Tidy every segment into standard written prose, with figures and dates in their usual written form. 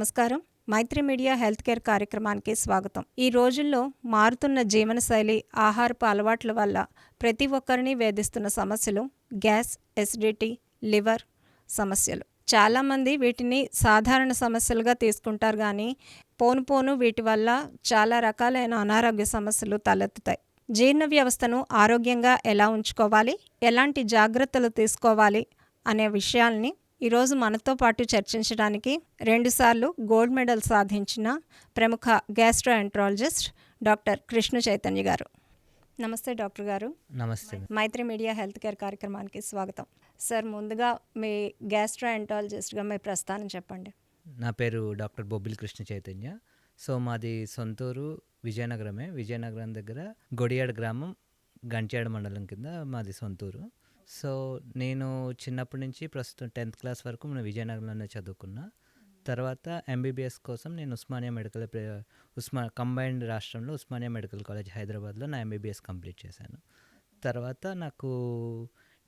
నమస్కారం. మైత్రి media health care కార్యక్రమానికి స్వాగతం. ఈ రోజుల్లో మారుతున్న జీవనశైలి, ఆహారపు అలవాట్ల వల్ల ప్రతి ఒక్కరిని వేధిస్తున్న సమస్యలు గ్యాస్, ఎసిడిటీ, లివర్ సమస్యలు. చాలామంది వీటిని సాధారణ సమస్యలుగా తీసుకుంటారు కానీ పోను వీటి వల్ల చాలా రకాలైన అనారోగ్య సమస్యలు తలెత్తుతాయి. జీర్ణ వ్యవస్థను ఆరోగ్యంగా ఎలా ఉంచుకోవాలి, ఎలాంటి జాగ్రత్తలు తీసుకోవాలి అనే విషయాల్ని ఈరోజు మనతో పాటు చర్చించడానికి 2 సార్లు గోల్డ్ మెడల్ సాధించిన ప్రముఖ గ్యాస్ట్రోఎంట్రాలజిస్ట్ డాక్టర్ కృష్ణ చైతన్య గారు. నమస్తే డాక్టర్ గారు. నమస్తే. మైత్రి మీడియా హెల్త్ కేర్ కార్యక్రమానికి స్వాగతం. సార్, ముందుగా మీ గ్యాస్ట్రోఎంట్రాలజిస్ట్గా మీ ప్రస్థానం చెప్పండి. నా పేరు డాక్టర్ బొబ్బిలి కృష్ణ చైతన్య. సో మాది సొంతూరు విజయనగరమే. విజయనగరం దగ్గర గొడియాడ గ్రామం, గంట్యాడ మండలం కింద మాది సొంతూరు. సో నేను చిన్నప్పటి నుంచి ప్రస్తుతం 10th క్లాస్ వరకు నేను విజయనగరంలోనే చదువుకున్నా. తర్వాత ఎంబీబీఎస్ కోసం నేను కంబైన్డ్ రాష్ట్రంలో ఉస్మానియా మెడికల్ కాలేజ్ హైదరాబాద్లో నా ఎంబీబీఎస్ కంప్లీట్ చేశాను. తర్వాత నాకు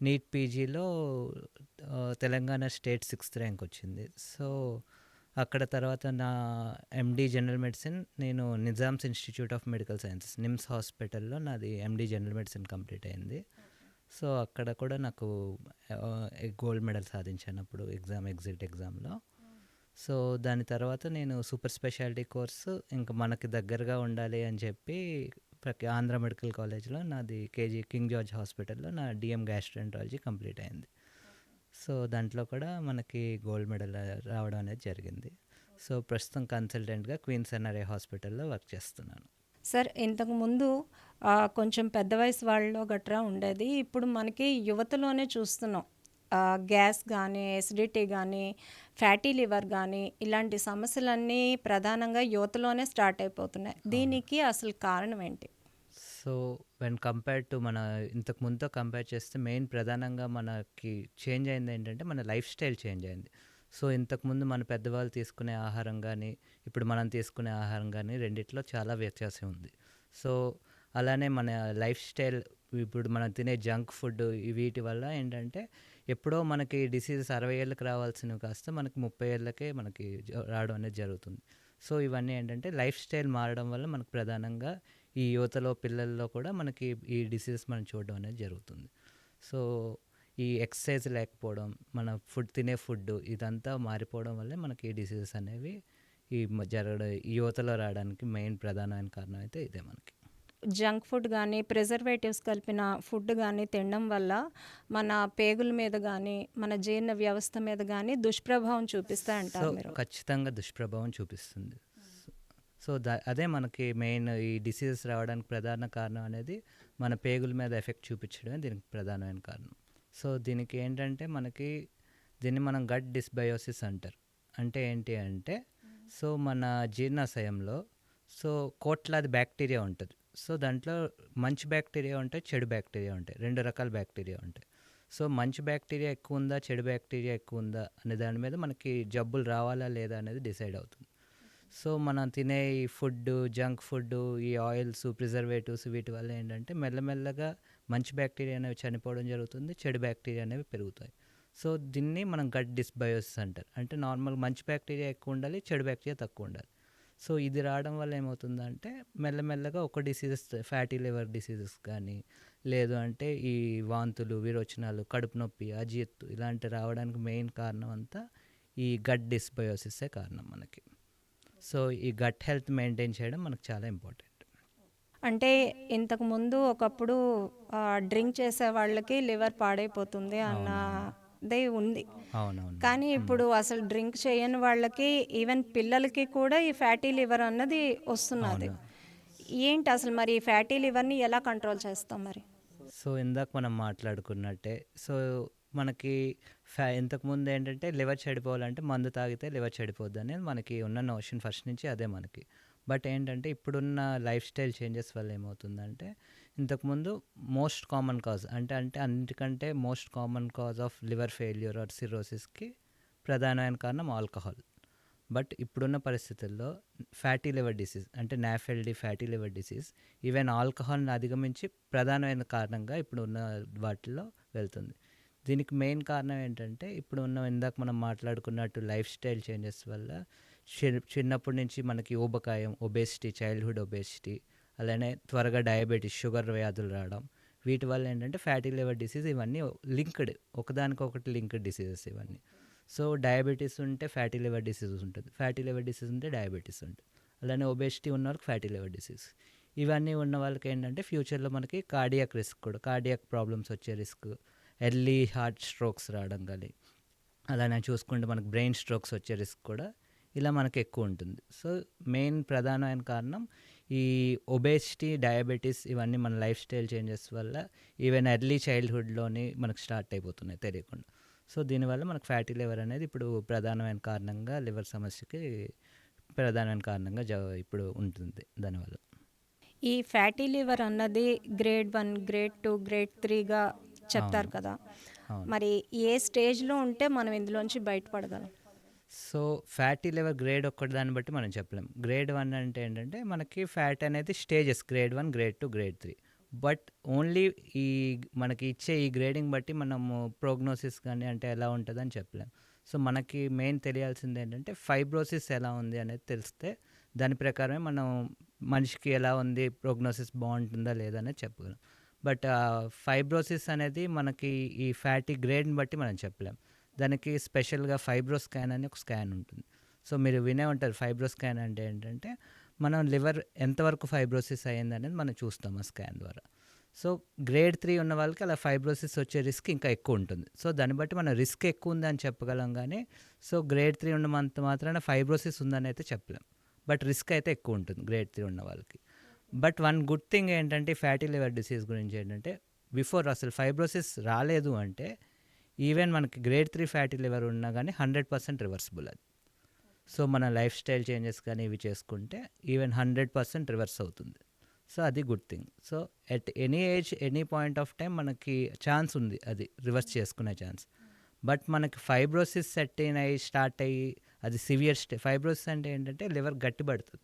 నీట్ పీజీలో తెలంగాణ స్టేట్ 6th ర్యాంక్ వచ్చింది. సో అక్కడ తర్వాత నా ఎండి జనరల్ మెడిసిన్ నేను Nizam's institute of medical sciences NIMS హాస్పిటల్లో నాది ఎండి జనరల్ మెడిసిన్ కంప్లీట్ అయింది. సో అక్కడ కూడా నాకు గోల్డ్ మెడల్ సాధించాను అప్పుడు ఎగ్జిట్ ఎగ్జామ్లో. సో దాని తర్వాత నేను సూపర్ స్పెషాలిటీ కోర్సు ఇంకా మనకి దగ్గరగా ఉండాలి అని చెప్పి ఆంధ్ర మెడికల్ కాలేజ్లో నాది కింగ్ జార్జ్ హాస్పిటల్లో నా డిఎం గ్యాస్ట్రోఎంట్రాలజీ కంప్లీట్ అయింది. సో దాంట్లో కూడా మనకి గోల్డ్ మెడల్ రావడం అనేది జరిగింది. సో ప్రస్తుతం కన్సల్టెంట్గా క్వీన్స్ ఎన్ఆర్ఐ హాస్పిటల్లో వర్క్ చేస్తున్నాను. సార్, ఇంతకుముందు కొంచెం పెద్ద వయసు వాళ్ళలో గట్రా ఉండేది. ఇప్పుడు మనకి యువతలోనే చూస్తున్నాం. గ్యాస్ కానీ, ఎసిడిటీ కానీ, ఫ్యాటీ లివర్ కానీ, ఇలాంటి సమస్యలన్నీ ప్రధానంగా యువతలోనే స్టార్ట్ అయిపోతున్నాయి. దీనికి అసలు కారణం ఏంటి? సో వెన్ కంపేర్ టు మన ఇంతకు ముందుతో కంపేర్ చేస్తే మెయిన్ ప్రధానంగా మనకి చేంజ్ అయింది ఏంటంటే మన లైఫ్ స్టైల్ చేంజ్ అయింది. సో ఇంతకుముందు మన పెద్దవాళ్ళు తీసుకునే ఆహారం కానీ ఇప్పుడు మనం తీసుకునే ఆహారం కానీ రెండిట్లో చాలా వ్యత్యాసం ఉంది. సో అలానే మన లైఫ్ స్టైల్, ఇప్పుడు మనం తినే జంక్ ఫుడ్, వీటి వల్ల ఏంటంటే ఎప్పుడో మనకి డిసీజెస్ 60 ఏళ్ళకి రావాల్సినవి కాస్త మనకి 30 ఏళ్ళకే మనకి రావడం అనేది జరుగుతుంది. సో ఇవన్నీ ఏంటంటే లైఫ్ స్టైల్ మారడం వల్ల మనకు ప్రధానంగా ఈ యువతలో, పిల్లల్లో కూడా మనకి ఈ డిసీజెస్ మనం చూడడం అనేది జరుగుతుంది. సో ఈ ఎక్సర్సైజ్ లేకపోవడం, మన తినే ఫుడ్ ఇదంతా మారిపోవడం వల్లే మనకి ఈ డిసీజెస్ అనేవి జరగడం, ఈ యువతలో రావడానికి మెయిన్ ప్రధానమైన కారణం అయితే ఇదే. మనకి జంక్ ఫుడ్ కానీ, ప్రిజర్వేటివ్స్ కలిపిన ఫుడ్ కానీ తినడం వల్ల మన పేగుల మీద కానీ, మన జీర్ణ వ్యవస్థ మీద కానీ దుష్ప్రభావం చూపిస్తాయంటారు మీరు? ఖచ్చితంగా దుష్ప్రభావం చూపిస్తుంది. సో అదే మనకి మెయిన్ ఈ డిసీజెస్ రావడానికి ప్రధాన కారణం అనేది మన పేగుల మీద ఎఫెక్ట్ చూపించడమే దీనికి ప్రధానమైన కారణం. సో దీనికి ఏంటంటే దీన్ని మనం గట్ డిస్బయోసిస్ అంటారు. అంటే ఏంటి అంటే, సో మన జీర్ణాశయంలో కోట్లాది బ్యాక్టీరియా ఉంటుంది. సో దాంట్లో మంచి బ్యాక్టీరియా ఉంటాయి, చెడు బ్యాక్టీరియా ఉంటాయి. 2 రకాల బ్యాక్టీరియా ఉంటాయి. సో మంచి బ్యాక్టీరియా ఎక్కువ ఉందా, చెడు బ్యాక్టీరియా ఎక్కువ ఉందా అనే దాని మీద మనకి జబ్బులు రావాలా లేదా అనేది డిసైడ్ అవుతుంది. సో మనం తినే ఈ ఫుడ్, జంక్ ఫుడ్, ఈ ఆయిల్స్, ప్రిజర్వేటివ్స్ వీటి వల్ల ఏంటంటే మెల్లమెల్లగా మంచి బ్యాక్టీరియా అనేవి చనిపోవడం జరుగుతుంది, చెడు బ్యాక్టీరియా అనేవి పెరుగుతాయి. సో దీన్ని మనం గట్ డిస్బయోసిస్ అంటారు. అంటే నార్మల్ మంచి బ్యాక్టీరియా ఎక్కువ ఉండాలి, చెడు బ్యాక్టీరియా తక్కువ ఉండాలి. సో ఇది రావడం వల్ల ఏమవుతుందంటే మెల్లమెల్లగా ఒక డిసీజెస్, ఫ్యాటీ లివర్ డిసీజెస్ కానీ, లేదు అంటే ఈ వాంతులు, విరోచనాలు, కడుపు నొప్పి, అజీర్తి ఇలాంటి రావడానికి మెయిన్ కారణం అంతా ఈ గట్ డిస్బయోసిసే కారణం మనకి. సో ఈ గట్ హెల్త్ మెయింటైన్ చేయడం మనకు చాలా ఇంపార్టెంట్. అంటే ఇంతకుముందు ఒకప్పుడు డ్రింక్ చేసే వాళ్ళకి లివర్ పాడైపోతుంది అన్నదే ఉంది. అవునవును. కానీ ఇప్పుడు అసలు డ్రింక్ చేయని వాళ్ళకి, ఈవెన్ పిల్లలకి కూడా ఈ ఫ్యాటీ లివర్ అన్నది వస్తున్నది. ఏంటి అసలు మరి ఈ ఫ్యాటీ లివర్ని ఎలా కంట్రోల్ చేస్తాం మరి? సో ఇందాక మనం మాట్లాడుకున్నట్టే, సో మనకి ఇంతకుముందు ఏంటంటే లివర్ చెడిపోవాలంటే మందు తాగితే లివర్ చెడిపోద్ది అనేది మనకి ఉన్న నోషన్ ఫస్ట్ నుంచి అదే మనకి. బట్ ఏంటంటే ఇప్పుడున్న లైఫ్ స్టైల్ చేంజెస్ వల్ల ఏమవుతుందంటే, ఇంతకుముందు మోస్ట్ కామన్ కాజ్ అంటే అన్నిటికంటే most common cause of liver failure or సిరోసిస్కి ప్రధానమైన కారణం ఆల్కహాల్. బట్ ఇప్పుడున్న పరిస్థితుల్లో ఫ్యాటీ లివర్ డిసీజ్ అంటే NAFLD fatty liver disease even ఆల్కహాల్ని అధిగమించి ప్రధానమైన కారణంగా ఇప్పుడు ఉన్న వాటిల్లో వెళ్తుంది. దీనికి మెయిన్ కారణం ఏంటంటే ఇప్పుడు ఇందాక మనం మాట్లాడుకున్నట్టు లైఫ్ స్టైల్ చేంజెస్ వల్ల చిన్నప్పటి నుంచి మనకి ఊబకాయం, ఒబేసిటీ, చైల్డ్‌హుడ్ ఒబేసిటీ, అలానే త్వరగా డయాబెటిస్, షుగర్ వ్యాధులు రావడం, వీటి వల్ల ఏంటంటే ఫ్యాటీ లివర్ డిసీజ్ ఇవన్నీ లింక్డ్, ఒకదానికొకటి లింక్డ్ డిసీజెస్ ఇవన్నీ. సో, డయాబెటిస్ ఉంటే ఫ్యాటీ లివర్ డిసీజ్ ఉంటుంది. ఫ్యాటీ లివర్ డిసీజ్ ఉంటే డయాబెటిస్ ఉంటుంది. అలానే ఒబేసిటీ ఉన్న వాళ్ళకి ఫ్యాటీ లివర్ డిసీజ్. ఇవన్నీ ఉన్న వాళ్ళకి ఏంటంటే ఫ్యూచర్‌లో మనకి కార్డియాక్ రిస్క్ కూడా, కార్డియాక్ ప్రాబ్లమ్స్ వచ్చే రిస్క్, ఎర్లీ హార్ట్ స్ట్రోక్స్ రావడం గాని, అలానే చూసుకుంటే మనకు బ్రెయిన్ స్ట్రోక్స్ వచ్చే రిస్క్ కూడా ఇలా మనకి ఎక్కువ ఉంటుంది. సో, మెయిన్ ప్రధానమైన కారణం ఈ ఒబేసిటీ, డయాబెటిస్ ఇవన్నీ మన లైఫ్ స్టైల్ చేంజెస్ వల్ల ఈవెన్ ఎర్లీ చైల్డ్‌హుడ్‌లోని మనకు స్టార్ట్ అయిపోతున్నాయి తెలియకుండా. సో, దీనివల్ల మనకు ఫ్యాటీ లివర్ అనేది ఇప్పుడు ప్రధానమైన కారణంగా, లివర్ సమస్యకి ప్రధానమైన కారణంగా ఇప్పుడు ఉంటుంది దానివల్ల. ఈ ఫ్యాటీ లివర్ అన్నది గ్రేడ్ 1, గ్రేడ్ 2, గ్రేడ్ 3గా చెప్తారు అవును. కదా! అవును. మరి ఏ స్టేజ్‌లో ఉంటే మనం ఇందులోంచి బయటపడగలం? సో, ఫ్యాటీ లివర్ గ్రేడ్ ఒక్కటి దాన్ని బట్టి మనం చెప్పలేం. గ్రేడ్ 1 అంటే ఏంటంటే మనకి ఫ్యాట్ అనేది stages, grade 1, grade 2, grade 3. But only ఈ మనకి ఇచ్చే ఈ గ్రేడింగ్ బట్టి మనము ప్రోగ్నోసిస్ కానీ అంటే ఎలా ఉంటుందని చెప్పలేం. సో, మనకి మెయిన్ తెలియాల్సింది ఏంటంటే ఫైబ్రోసిస్ ఎలా ఉంది అనేది తెలిస్తే దాని ప్రకారమే మనం మనిషికి ఎలా ఉంది, ప్రోగ్నోసిస్ బాగుంటుందా లేదా అనేది చెప్పగలం. బట్ ఫైబ్రోసిస్ అనేది మనకి ఈ ఫ్యాటీ గ్రేడ్ని బట్టి మనం చెప్పలేం. దానికి స్పెషల్‌గా ఫైబ్రో స్కాన్ అని ఒక స్కాన్ ఉంటుంది. సో, మీరు వినే ఉంటారు ఫైబ్రో స్కాన్ అంటే ఏంటంటే మనం లివర్ ఎంతవరకు ఫైబ్రోసిస్ అయ్యిందనేది మనం చూస్తాం ఆ స్కాన్ ద్వారా. సో, గ్రేడ్ 3 ఉన్న వాళ్ళకి అలా ఫైబ్రోసిస్ వచ్చే రిస్క్ ఇంకా ఎక్కువ ఉంటుంది. సో, దాన్ని బట్టి మనం రిస్క్ ఎక్కువ ఉందని చెప్పగలం గానీ, సో, గ్రేడ్ 3 ఉన్నంత మాత్రాన ఫైబ్రోసిస్ ఉందని అయితే చెప్పలేం. బట్ రిస్క్ అయితే ఎక్కువ ఉంటుంది గ్రేడ్ 3 ఉన్న వాళ్ళకి. బట్ వన్ గుడ్ థింగ్ ఏంటంటే ఫ్యాటీ లివర్ డిసీజ్ గురించి ఏంటంటే బిఫోర్ అసలు ఫైబ్రోసిస్ రాలేదు అంటే ఈవెన్ మనకి గ్రేడ్ 3 ఫ్యాటీ లివర్ ఉన్నా కానీ 100% రివర్సిబుల్ అది. సో, మన లైఫ్ స్టైల్ చేంజెస్ కానీ ఇవి చేసుకుంటే ఈవెన్ 100% రివర్స్ అవుతుంది. సో, అది good thing. So, at any age, any point of time మనకి ఛాన్స్ ఉంది అది రివర్స్ చేసుకునే ఛాన్స్. బట్ మనకి ఫైబ్రోసిస్ సెట్ అయ్యి స్టార్ట్ అయ్యి అది సివియర్ ఫైబ్రోసిస్ అంటే ఏంటంటే లివర్ గట్టిపడుతుంది.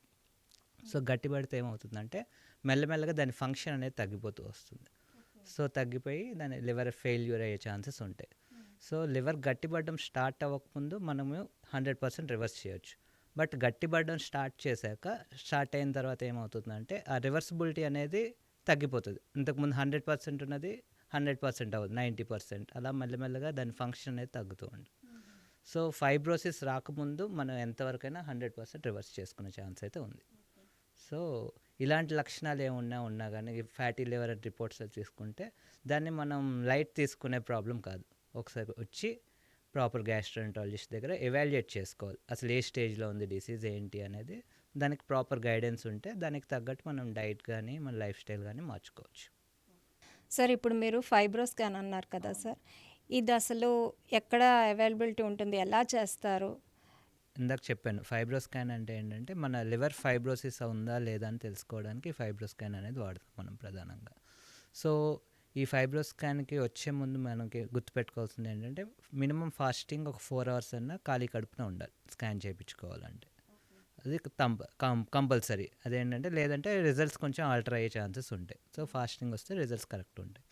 సో, గట్టిపడితే ఏమవుతుందంటే మెల్లమెల్లగా దాని ఫంక్షన్ అనేది తగ్గిపోతూ వస్తుంది. సో, తగ్గిపోయి దాని లివర్ ఫెయిల్యూర్ అయ్యే ఛాన్సెస్ ఉంటాయి. సో, లివర్ గట్టిపడడం స్టార్ట్ అవ్వకముందు మనము 100% రివర్స్ చేయొచ్చు. బట్ గట్టిపడడం స్టార్ట్ అయిన తర్వాత ఏమవుతుందంటే ఆ రివర్సిబిలిటీ అనేది తగ్గిపోతుంది. ఇంతకుముందు 100% ఉన్నది 100% అవ్వదు, 90%, అలా మెల్లమెల్లగా దాని ఫంక్షన్ అనేది తగ్గుతూ ఉంటుంది. సో, ఫైబ్రోసిస్ రాకముందు మనం ఎంతవరకైనా 100% రివర్స్ చేసుకునే ఛాన్స్ అయితే ఉంది. సో, ఇలాంటి లక్షణాలు ఏమున్నా ఉన్నా కానీ ఫ్యాటీ లివర్ రిపోర్ట్స్ తీసుకుంటే దాన్ని మనం లైట్ తీసుకునే ప్రాబ్లం కాదు. ఒకసారి వచ్చి ప్రాపర్ గ్యాస్ట్రోఎంట్రాలజిస్ట్ దగ్గర ఎవాల్యుయేట్ చేసుకోవాలి. అసలు ఏ స్టేజ్లో ఉంది డిసీజ్ ఏంటి అనేది, దానికి ప్రాపర్ గైడెన్స్ ఉంటే దానికి తగ్గట్టు మనం డైట్ కానీ మన లైఫ్ స్టైల్ కానీ మార్చుకోవచ్చు. సార్, ఇప్పుడు మీరు ఫైబ్రో స్కాన్ అన్నారు కదా సార్, ఇది అసలు ఎక్కడ అవైలబిలిటీ ఉంటుంది, ఎలా చేస్తారు? ఇందాక చెప్పాను ఫైబ్రో స్కాన్ అంటే ఏంటంటే మన లివర్ ఫైబ్రోసిస్ ఉందా లేదా అని తెలుసుకోవడానికి ఫైబ్రో స్కాన్ అనేది వాడతాం మనం ప్రధానంగా. సో, ఈ ఫైబ్రో స్కాన్కి వచ్చే ముందు మనకి గుర్తుపెట్టుకోవాల్సింది ఏంటంటే మినిమం ఫాస్టింగ్ ఒక 4 hours అన్నా ఖాళీ కడుపున ఉండాలి స్కాన్ చేయించుకోవాలంటే. అది కంపల్సరీ. అదేంటంటే లేదంటే రిజల్ట్స్ కొంచెం ఆల్టర్ అయ్యే ఛాన్సెస్ ఉంటాయి. సో, ఫాస్టింగ్ వస్తే రిజల్ట్స్ కరెక్ట్ ఉంటాయి.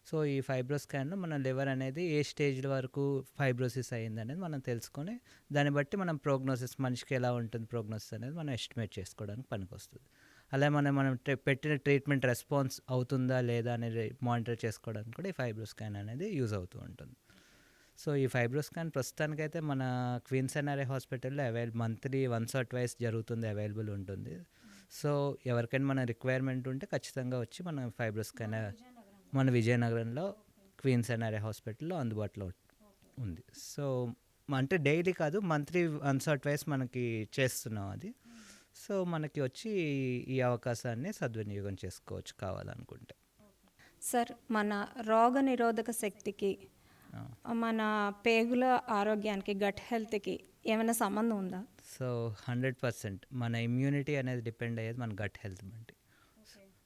సో, ఈ ఫైబ్రో స్కాన్లో మన లివర్ అనేది ఏ స్టేజ్ వరకు ఫైబ్రోసిస్ అయ్యింది అనేది మనం తెలుసుకొని దాన్ని బట్టి మనం ప్రోగ్నోసిస్, మనిషికి ఎలా ఉంటుంది ప్రోగ్నోసిస్ అనేది మనం ఎస్టిమేట్ చేసుకోవడానికి పనికొస్తుంది. అలా మనం పెట్టిన ట్రీట్మెంట్ రెస్పాన్స్ అవుతుందా లేదా అనేది మానిటర్ చేసుకోవడానికి కూడా ఈ ఫైబ్రో స్కాన్ అనేది యూజ్ అవుతూ ఉంటుంది. సో, ఈ ఫైబ్రో స్కాన్ ప్రస్తుతానికైతే మన క్వీన్స్ ఎన్ఆర్ఐ హాస్పిటల్లో మంత్లీ వన్స్ ఆర్ ట్వైస్ జరుగుతుంది, అవైలబుల్ ఉంటుంది. సో, ఎవరికైనా మన రిక్వైర్మెంట్ ఉంటే ఖచ్చితంగా వచ్చి మన ఫైబ్రో స్కాన్ మన విజయనగరంలో క్వీన్స్ ఎన్ఆర్ఐ హాస్పిటల్లో అందుబాటులో ఉంది. సో, అంటే డైలీ కాదు, మంత్లీ వన్స్ ఆర్ ట్వైస్ మనకి చేస్తున్నాం అది. సో, మనకి వచ్చి ఈ అవకాశాన్ని సద్వినియోగం చేసుకోవచ్చు కావాలనుకుంటే. సార్, మన రోగ నిరోధక శక్తికి, మన పేగుల ఆరోగ్యానికి, గట్ హెల్త్కి ఏమైనా సంబంధం ఉందా? సో, 100% మన ఇమ్యూనిటీ అనేది డిపెండ్ అయ్యేది మన గట్ హెల్త్ బట్టి.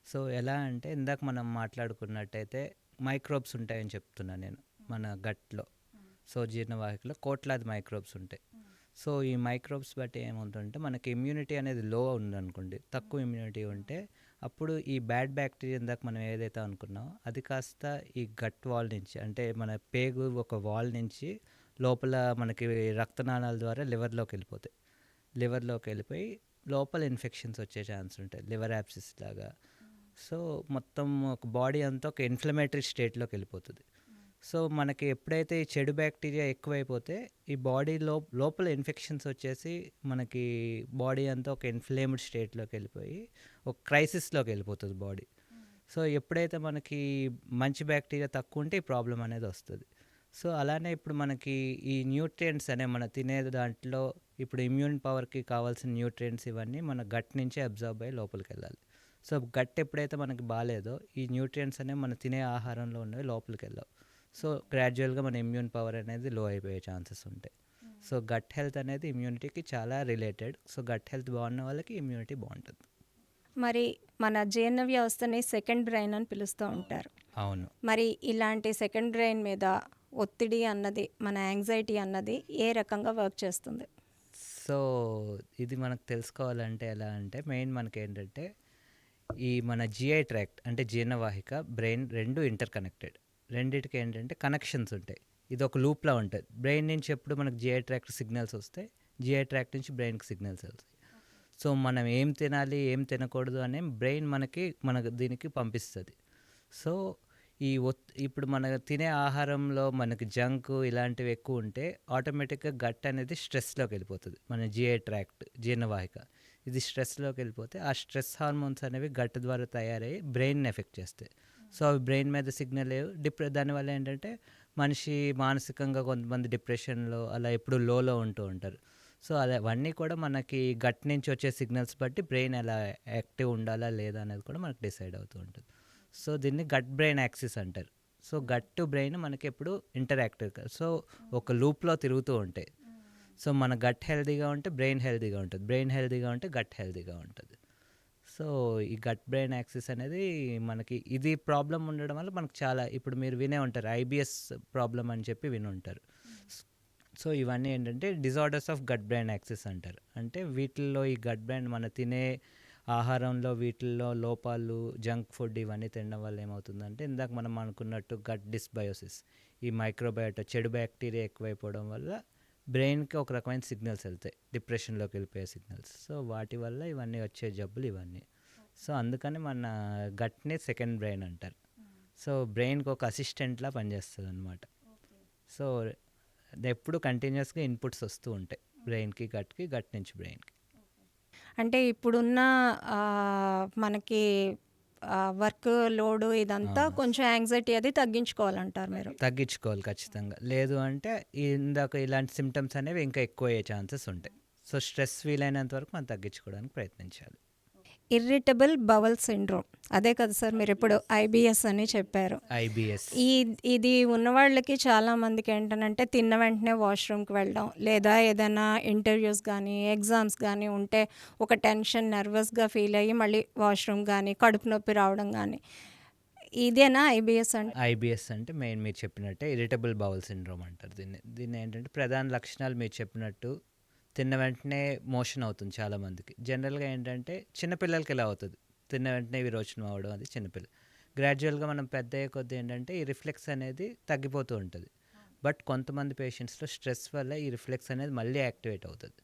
సో, ఎలా అంటే ఇందాక మనం మాట్లాడుకున్నట్టయితే మైక్రోబ్స్ ఉంటాయని చెప్తున్నాను నేను మన గట్లో. సో, జీర్ణవాహికలో కోట్లాది మైక్రోబ్స్ ఉంటాయి. సో, ఈ మైక్రోబ్స్ బట్టి ఏమవుతుందంటే మనకి ఇమ్యూనిటీ అనేది లో ఉందనుకోండి, తక్కువ ఇమ్యూనిటీ ఉంటే అప్పుడు ఈ బ్యాడ్ బ్యాక్టీరియా ఇందాక మనం ఏదైతే అనుకున్నామో అది కాస్త ఈ గట్ వాల్ నుంచి, అంటే మన పేగు ఒక వాల్ నుంచి లోపల మనకి రక్తనాళాల ద్వారా లివర్లోకి వెళ్ళిపోతాయి. లివర్లోకి వెళ్ళిపోయి లోపల ఇన్ఫెక్షన్స్ వచ్చే ఛాన్స్ ఉంటాయి, లివర్ యాప్సిస్ లాగా. సో మొత్తం ఒక బాడీ అంతా ఒక ఇన్ఫ్లమేటరీ స్టేట్లోకి వెళ్ళిపోతుంది. సో మనకి ఎప్పుడైతే ఈ చెడు బ్యాక్టీరియా ఎక్కువైపోతే ఈ బాడీ లోపల ఇన్ఫెక్షన్స్ వచ్చేసి మనకి బాడీ అంతా ఒక ఇన్ఫ్లేమ్డ్ స్టేట్లోకి వెళ్ళిపోయి ఒక క్రైసిస్లోకి వెళ్ళిపోతుంది బాడీ. సో ఎప్పుడైతే మనకి మంచి బ్యాక్టీరియా తక్కువ ఉంటే ఈ ప్రాబ్లం అనేది వస్తుంది. సో అలానే ఇప్పుడు మనకి ఈ న్యూట్రియంట్స్ అనే మన తినే దాంట్లో ఇప్పుడు ఇమ్యూన్ పవర్కి కావాల్సిన న్యూట్రియంట్స్ ఇవన్నీ మన గట్ నుంచే అబ్జర్వ్ అయ్యి లోపలికి వెళ్ళాలి. సో గట్ ఎప్పుడైతే మనకి బాగాలేదో ఈ న్యూట్రియంట్స్ అనేవి మన తినే ఆహారంలో ఉన్నవి లోపలికి వెళ్ళవు. సో గ్రాడ్యువల్గా మన ఇమ్యూన్ పవర్ అనేది లో అయిపోయే ఛాన్సెస్ ఉంటాయి. సో గట్ హెల్త్ అనేది ఇమ్యూనిటీకి చాలా రిలేటెడ్. సో గట్ హెల్త్ బాగున్న వాళ్ళకి ఇమ్యూనిటీ బాగుంటుంది. మరి మన జీర్ణ వ్యవస్థని సెకండ్ బ్రెయిన్ అని పిలుస్తూ ఉంటారు. అవును. మరి ఇలాంటి సెకండ్ బ్రెయిన్ మీద ఒత్తిడి అన్నది, మన యాంగ్జైటీ అన్నది ఏ రకంగా వర్క్ చేస్తుంది? సో ఇది మనకు తెలుసుకోవాలంటే ఎలా అంటే మెయిన్ మనకి ఏంటంటే ఈ మన జిఐ ట్రాక్ట్ అంటే జీర్ణవాహిక, బ్రెయిన్ రెండు ఇంటర్ కనెక్టెడ్. రెండింటికి ఏంటంటే కనెక్షన్స్ ఉంటాయి. ఇది ఒక లూప్లో ఉంటుంది. బ్రెయిన్ నుంచి ఎప్పుడు మనకు జిఐ ట్రాక్ట్ సిగ్నల్స్ వస్తాయి, జిఐ ట్రాక్ట్ నుంచి బ్రెయిన్కి సిగ్నల్స్ వెళ్తాయి. సో మనం ఏం తినాలి ఏం తినకూడదు అనే బ్రెయిన్ మనకు దీనికి పంపిస్తుంది. సో ఇప్పుడు మన తినే ఆహారంలో మనకి జంక్ ఇలాంటివి ఎక్కువ ఉంటే ఆటోమేటిక్గా గట్ అనేది స్ట్రెస్లోకి వెళ్ళిపోతుంది. మన జిఐ ట్రాక్ట్ జీర్ణవాహిక ఇది స్ట్రెస్లోకి వెళ్ళిపోతే ఆ స్ట్రెస్ హార్మోన్స్ అనేవి గట్ ద్వారా తయారయ్యి బ్రెయిన్ని ఎఫెక్ట్ చేస్తాయి. సో అవి బ్రెయిన్ మీద సిగ్నల్ దానివల్ల ఏంటంటే మనిషి మానసికంగా కొంతమంది డిప్రెషన్లో అలా ఎప్పుడు లోలో ఉంటూ ఉంటారు. సో అవన్నీ కూడా మనకి గట్ నుంచి వచ్చే సిగ్నల్స్ బట్టి బ్రెయిన్ ఎలా యాక్టివ్ ఉండాలా లేదా అనేది కూడా మనకు డిసైడ్ అవుతూ ఉంటుంది. సో దీన్ని గట్ బ్రెయిన్ యాక్సిస్ అంటారు. సో గట్ టు బ్రెయిన్ మనకి ఎప్పుడు ఇంటరాక్టివ్, సో ఒక లూప్లో తిరుగుతూ ఉంటాయి. సో మన గట్ హెల్తీగా ఉంటే బ్రెయిన్ హెల్తీగా ఉంటుంది, బ్రెయిన్ హెల్తీగా ఉంటే గట్ హెల్తీగా ఉంటుంది. సో ఈ గట్ బ్రెయిన్ యాక్సిస్ అనేది మనకి ఇది ప్రాబ్లం ఉండడం వల్ల మనకు చాలా ఇప్పుడు మీరు వినే ఉంటారు ఐబిఎస్ ప్రాబ్లం అని చెప్పి విని ఉంటారు. సో ఇవన్నీ ఏంటంటే disorders of gut brain axis అంటారు. అంటే వీటిల్లో ఈ గట్ బ్రెయిన్ మన తినే ఆహారంలో వీటిల్లో లోపాలు, జంక్ ఫుడ్ ఇవన్నీ తినడం వల్ల ఏమవుతుందంటే ఇందాక మనం అనుకున్నట్టు గట్ డిస్బయోసిస్, ఈ మైక్రోబయోటా చెడు బ్యాక్టీరియా ఎక్కువైపోవడం వల్ల బ్రెయిన్కి ఒక రకమైన సిగ్నల్స్ వెళ్తాయి, డిప్రెషన్లోకి వెళ్ళిపోయే సిగ్నల్స్. సో వాటి వల్ల ఇవన్నీ వచ్చే జబ్బులు ఇవన్నీ. సో అందుకని మన గట్ని సెకండ్ బ్రెయిన్ అంటారు. సో బ్రెయిన్కి ఒక అసిస్టెంట్లా పనిచేస్తుంది అనమాట. సో ఎప్పుడు కంటిన్యూస్గా ఇన్పుట్స్ వస్తూ ఉంటాయి బ్రెయిన్కి గట్కి, గట్ నుంచి బ్రెయిన్కి. అంటే ఇప్పుడున్న మనకి వర్క్ లోడ్ ఇదంతా కొంచెం యాంగ్జైటీ అది తగ్గించుకోవాలంటారు మీరు? తగ్గించుకోవాలి ఖచ్చితంగా. లేదు అంటే ఇందాక ఇలాంటి సిమ్టమ్స్ అనేవి ఇంకా ఎక్కువ అయ్యే ఛాన్సెస్ ఉంటాయి. సో స్ట్రెస్ వీలైనంత వరకు మనం తగ్గించుకోవడానికి ప్రయత్నించాలి. ఇర్రిటబుల్ బవల్ సిండ్రోమ్ అదే కదా సార్, మీరు ఇప్పుడు ఐబిఎస్ అని చెప్పారు. ఐబిఎస్ ఇది ఉన్నవాళ్ళకి చాలా మందికి ఏంటంటే తిన్న వెంటనే వాష్రూమ్కి వెళ్ళడం, లేదా ఏదైనా ఇంటర్వ్యూస్ కానీ ఎగ్జామ్స్ కానీ ఉంటే ఒక టెన్షన్ నర్వస్గా ఫీల్ అయ్యి మళ్ళీ వాష్రూమ్ కానీ కడుపు నొప్పి రావడం కానీ, ఇదేనా ఐబిఎస్ అంటే? ఐబిఎస్ అంటే మెయిన్ మీరు చెప్పినట్టే ఇరిటబుల్ బౌల్ సిండ్రోమ్ అంటారు దీన్ని ఏంటంటే ప్రధాన లక్షణాలు మీరు చెప్పినట్టు తిన్న వెంటనే మోషన్ అవుతుంది చాలామందికి. జనరల్గా ఏంటంటే చిన్నపిల్లలకి ఎలా అవుతుంది, తిన్న వెంటనే విరోచనం అవ్వడం, అది చిన్నపిల్ల. గ్రాడ్యువల్గా మనం పెద్ద అయ్యే కొద్దీ ఏంటంటే ఈ రిఫ్లెక్స్ అనేది తగ్గిపోతూ ఉంటుంది. బట్ కొంతమంది పేషెంట్స్లో స్ట్రెస్ వల్ల ఈ రిఫ్లెక్స్ అనేది మళ్ళీ యాక్టివేట్ అవుతుంది.